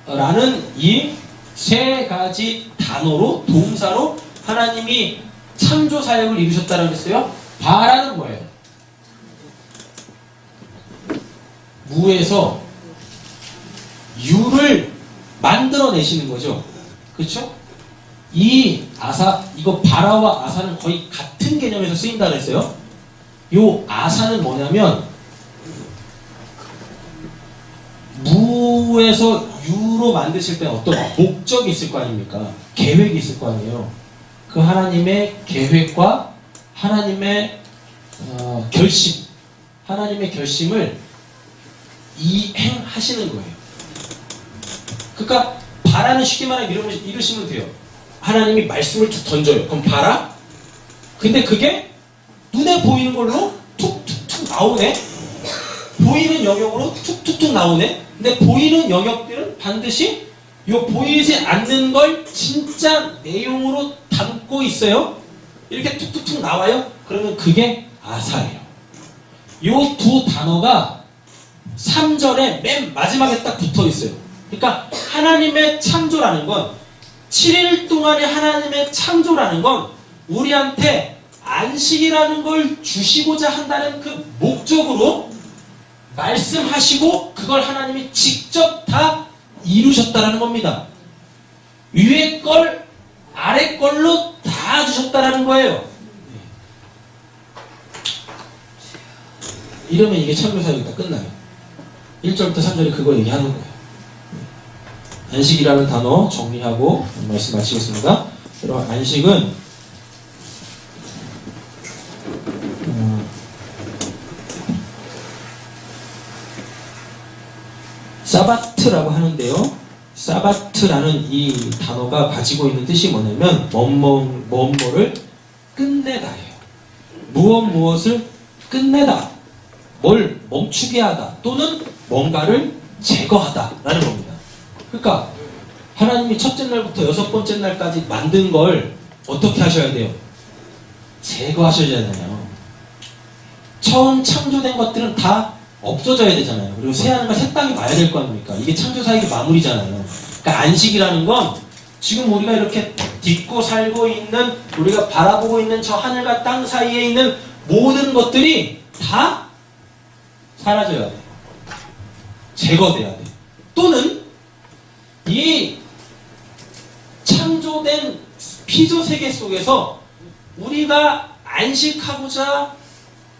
라는 이 세 가지 단어로, 동사로 하나님이 창조 사역을 이루셨다고 했어요. 바라는 뭐예요? 무에서 유를 만들어내시는 거죠. 그렇죠? 이 아사, 이거 바라와 아사는 거의 같은 개념에서 쓰인다 그랬어요. 요 아사는 뭐냐면 무에서 유로 만드실 때 어떤 목적이 있을 거 아닙니까? 계획이 있을 거 아니에요. 그 하나님의 계획과 하나님의 결심, 하나님의 결심을 이행하시는 거예요. 그러니까 바라는 쉽게 말하면 이러시면 돼요. 하나님이 말씀을 툭 던져요. 그럼 바라? 근데 그게 눈에 보이는 걸로 툭툭툭 나오네. 보이는 영역으로 툭툭툭 나오네. 근데 보이는 영역들은 반드시 요 보이지 않는 걸 진짜 내용으로 담고 있어요. 이렇게 툭툭툭 나와요. 그러면 그게 아사예요. 요 두 단어가 3절에 맨 마지막에 딱 붙어 있어요. 그러니까 하나님의 창조라는 건 7일 동안의 하나님의 창조라는 건 우리한테 안식이라는 걸 주시고자 한다는 그 목적으로 말씀하시고 그걸 하나님이 직접 다 이루셨다라는 겁니다. 위에 걸 아래 걸로 다 주셨다라는 거예요. 이러면 이게 창조사역이 다 끝나요. 1절부터 3절에 그거 얘기하는 거예요. 안식이라는 단어 정리하고 말씀 마치겠습니다. 여러분, 안식은 사바트라고 하는데요. 사바트라는 이 단어가 가지고 있는 뜻이 뭐냐면 뭐를 끝내다예요. 무엇을 끝내다, 뭘 멈추게 하다, 또는 뭔가를 제거하다라는 겁니다. 그러니까 하나님이 첫째 날부터 여섯 번째 날까지 만든 걸 어떻게 하셔야 돼요? 제거하셔야 되잖아요. 처음 창조된 것들은 다 없어져야 되잖아요. 그리고 새 하늘과 새 땅이 와야 될 거 아닙니까? 이게 창조사역의 마무리잖아요. 그러니까 안식이라는 건 지금 우리가 이렇게 딛고 살고 있는, 우리가 바라보고 있는 저 하늘과 땅 사이에 있는 모든 것들이 다 사라져야 돼. 제거돼야 돼. 또는 이 창조된 피조 세계 속에서 우리가 안식하고자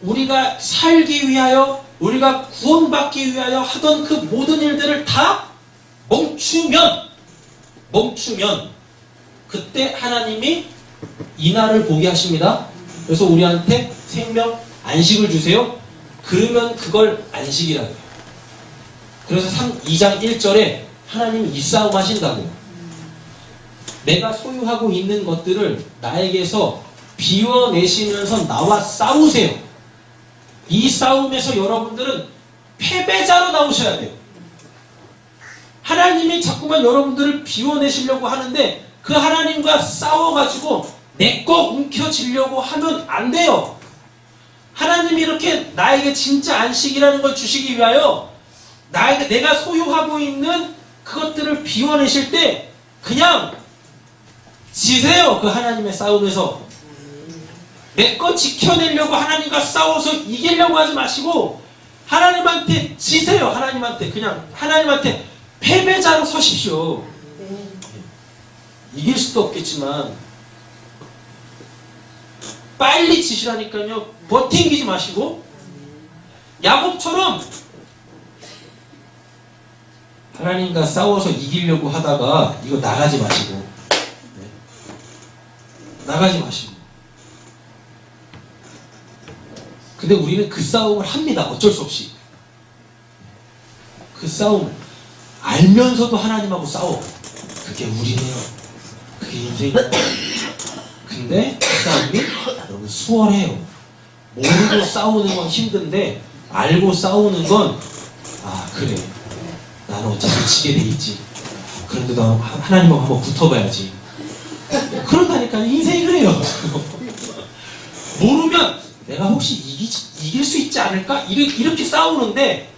우리가 살기 위하여 우리가 구원받기 위하여 하던 그 모든 일들을 다 멈추면 그때 하나님이 이날을 보게 하십니다. 그래서 우리한테 생명 안식을 주세요. 그러면 그걸 안식이라고 해요. 그래서 2장 1절에 하나님이 이 싸움 하신다고. 내가 소유하고 있는 것들을 나에게서 비워내시면서 나와 싸우세요. 이 싸움에서 여러분들은 패배자로 나오셔야 돼요. 하나님이 자꾸만 여러분들을 비워내시려고 하는데 그 하나님과 싸워가지고 내 거 움켜쥐려고 하면 안 돼요. 하나님이 이렇게 나에게 진짜 안식이라는 걸 주시기 위하여 내가 소유하고 있는 그것들을 비워내실 때 그냥 지세요. 그 하나님의 싸움에서 내 거 지켜내려고 하나님과 싸워서 이기려고 하지 마시고 하나님한테 지세요. 하나님한테 그냥 하나님한테 패배자로 서십시오. 이길 수도 없겠지만 빨리 지시라니까요. 버팅기지 마시고 야곱처럼 하나님과 싸워서 이기려고 하다가 이거 나가지 마시고 나가지 마시고. 근데 우리는 그 싸움을 합니다. 어쩔 수 없이. 그 싸움을 알면서도 하나님하고 싸워. 그게 우리네요. 그게 인생이에요. 근데 그 싸움이 너무 수월해요. 모르고 싸우는 건 힘든데 알고 싸우는 건 그래. 나는 어차피 지게 돼 있지. 그런데도 하나님하고 한번 붙어봐야지. 그런다니까. 인생이 그래요. 모르면 내가 혹시 이길 수 있지 않을까? 이렇게 싸우는데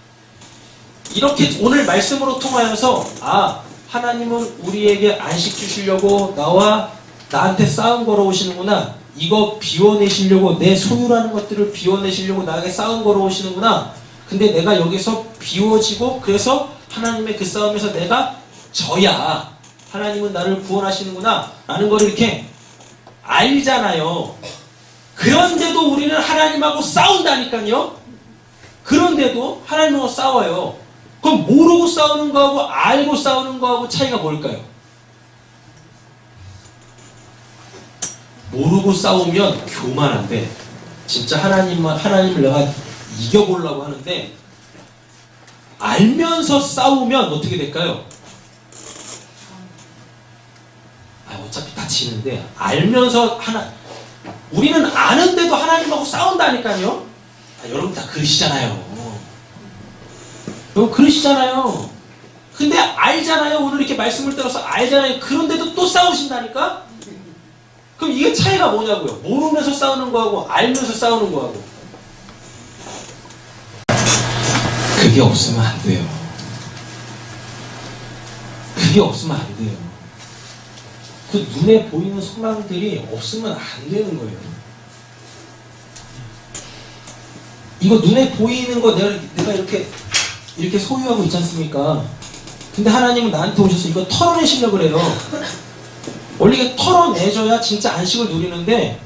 이렇게 오늘 말씀으로 통하여서 하나님은 우리에게 안식 주시려고 나한테 싸움 걸어오시는구나. 이거 비워내시려고 내 소유라는 것들을 비워내시려고 나에게 싸움 걸어오시는구나. 근데 내가 여기서 비워지고 그래서 하나님의 그 싸움에서 내가 져야 하나님은 나를 구원하시는구나 라는 걸 이렇게 알잖아요. 그런데도 우리는 하나님하고 싸운다니까요. 그런데도 하나님하고 싸워요. 그럼 모르고 싸우는 거하고 알고 싸우는 거하고 차이가 뭘까요? 모르고 싸우면 교만한데 진짜 하나님을 내가 이겨보려고 하는데 알면서 싸우면 어떻게 될까요? 어차피 다치는데 알면서 우리는 아는데도 하나님하고 싸운다니까요. 여러분 다 그러시잖아요. 여러분 그러시잖아요. 근데 알잖아요. 오늘 이렇게 말씀을 들어서 알잖아요. 그런데도 또 싸우신다니까? 그럼 이게 차이가 뭐냐고요? 모르면서 싸우는 거하고 알면서 싸우는 거하고. 그게 없으면 안 돼요. 그게 없으면 안 돼요. 그 눈에 보이는 소망들이 없으면 안 되는 거예요. 이거 눈에 보이는 거 내가 이렇게 소유하고 있지 않습니까? 근데 하나님은 나한테 오셔서 이거 털어내시려고 그래요. 원래 이게 털어내줘야 진짜 안식을 누리는데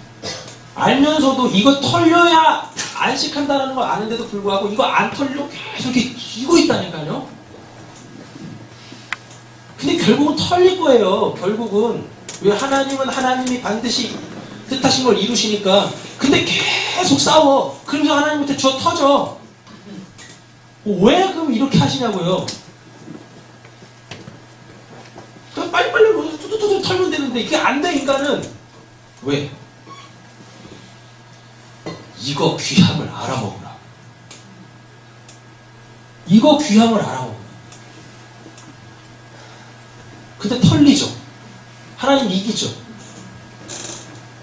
알면서도 이거 털려야 안식한다는 걸 아는데도 불구하고 이거 안 털려 계속 이렇게 쥐고 있다니까요. 근데 결국은 털릴 거예요. 결국은. 왜 하나님은 하나님이 반드시 뜻하신 걸 이루시니까. 근데 계속 싸워. 그러면서 하나님한테 쥐어 터져. 왜 그럼 이렇게 하시냐고요. 그럼 빨리빨리 뚜뚜뚜 털면 되는데 이게 안 돼. 인간은. 왜? 이거 귀함을 알아먹으라. 이거 귀함을 알아먹으라. 근데 털리죠. 하나님 이기죠.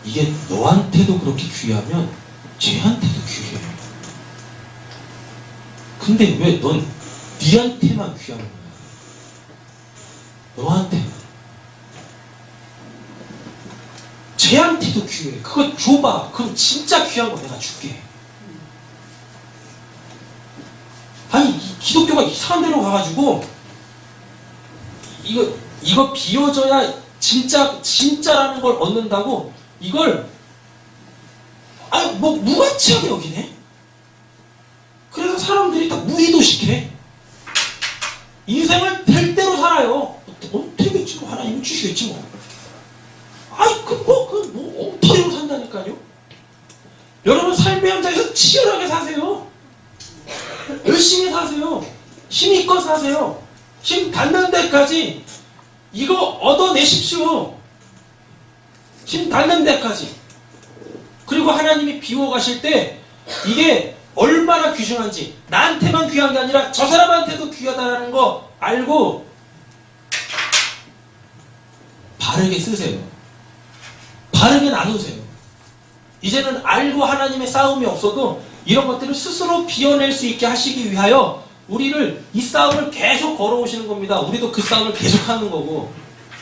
이게 너한테도 그렇게 귀하면 쟤한테도 귀해. 근데 왜 넌 니한테만 귀한 거야? 너한테만. 쟤한테도 귀해. 그거 줘봐. 그럼 진짜 귀한 거 내가 줄게. 아니 기독교가 이상한 데로 가가지고 이거 비워줘야 진짜라는 걸 얻는다고 이걸 아니 뭐 무가치하게 여기네. 그래서 사람들이 다 무의도식해. 인생을 될 대로 살아요. 되겠지 뭐, 하나님은 주시겠지 뭐. 아이 뭐 엉터리로 산다니까요. 여러분 삶의 현장에서 치열하게 사세요. 열심히 사세요. 힘있껏 사세요. 힘 닿는 데까지 이거 얻어내십시오. 힘 닿는 데까지. 그리고 하나님이 비워가실 때 이게 얼마나 귀중한지, 나한테만 귀한 게 아니라 저 사람한테도 귀하다는 거 알고 바르게 쓰세요. 바르게 나누세요. 이제는 알고 하나님의 싸움이 없어도 이런 것들을 스스로 비워낼 수 있게 하시기 위하여 우리를 이 싸움을 계속 걸어오시는 겁니다. 우리도 그 싸움을 계속 하는 거고,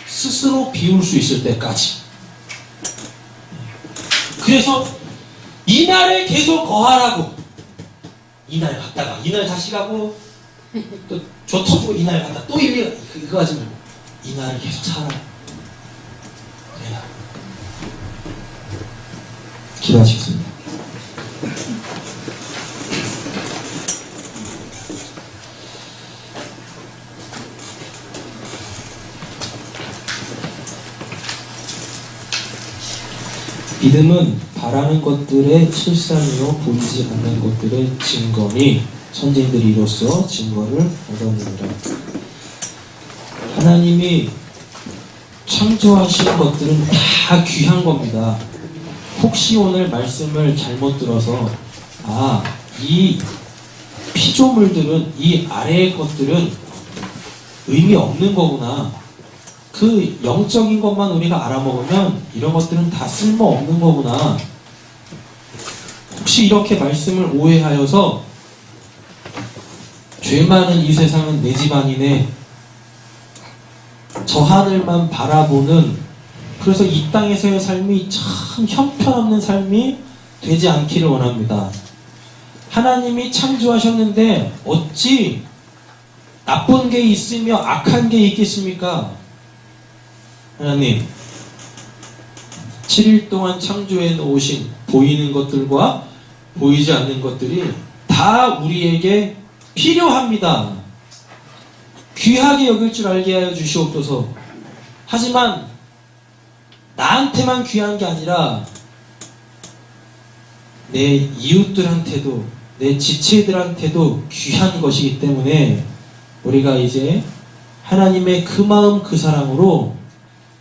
스스로 비울 수 있을 때까지. 그래서 이날에 계속 거하라고. 이날 갔다가 이날 다시 가고 또 저 터지고 이날 갔다 또 이거 하지 말고 이날을 계속 살아. 그래야. 기도하시겠습니다. 믿음은 바라는 것들의 실상이요 보이지 않는 것들의 증거니 선생들이 이로써 증거를 얻었느니라. 하나님이 창조하신 것들은 다 귀한 겁니다. 혹시 오늘 말씀을 잘못 들어서 이 피조물들은, 이 아래의 것들은 의미 없는 거구나, 그 영적인 것만 우리가 알아먹으면 이런 것들은 다 쓸모없는 거구나, 혹시 이렇게 말씀을 오해하여서 죄 많은 이 세상은 내 집안이네, 저 하늘만 바라보는, 그래서 이 땅에서의 삶이 참 형편없는 삶이 되지 않기를 원합니다. 하나님이 창조하셨는데 어찌 나쁜 게 있으며 악한 게 있겠습니까? 하나님, 7일 동안 창조해 놓으신 보이는 것들과 보이지 않는 것들이 다 우리에게 필요합니다. 귀하게 여길 줄 알게 하여 주시옵소서. 하지만 나한테만 귀한 게 아니라 내 이웃들한테도, 내 지체들한테도 귀한 것이기 때문에 우리가 이제 하나님의 그 마음 그 사랑으로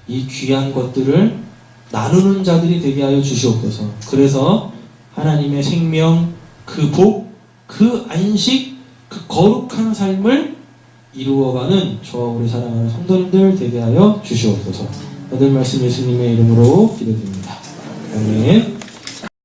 이 귀한 것들을 나누는 자들이 되게 하여 주시옵소서. 그래서 하나님의 생명, 그 복, 그 안식, 그 거룩한 삶을 이루어가는 저와 우리 사랑하는 성도님들 되게 하여 주시옵소서. 오늘 말씀 예수님의 이름으로 기도드립니다. 아멘.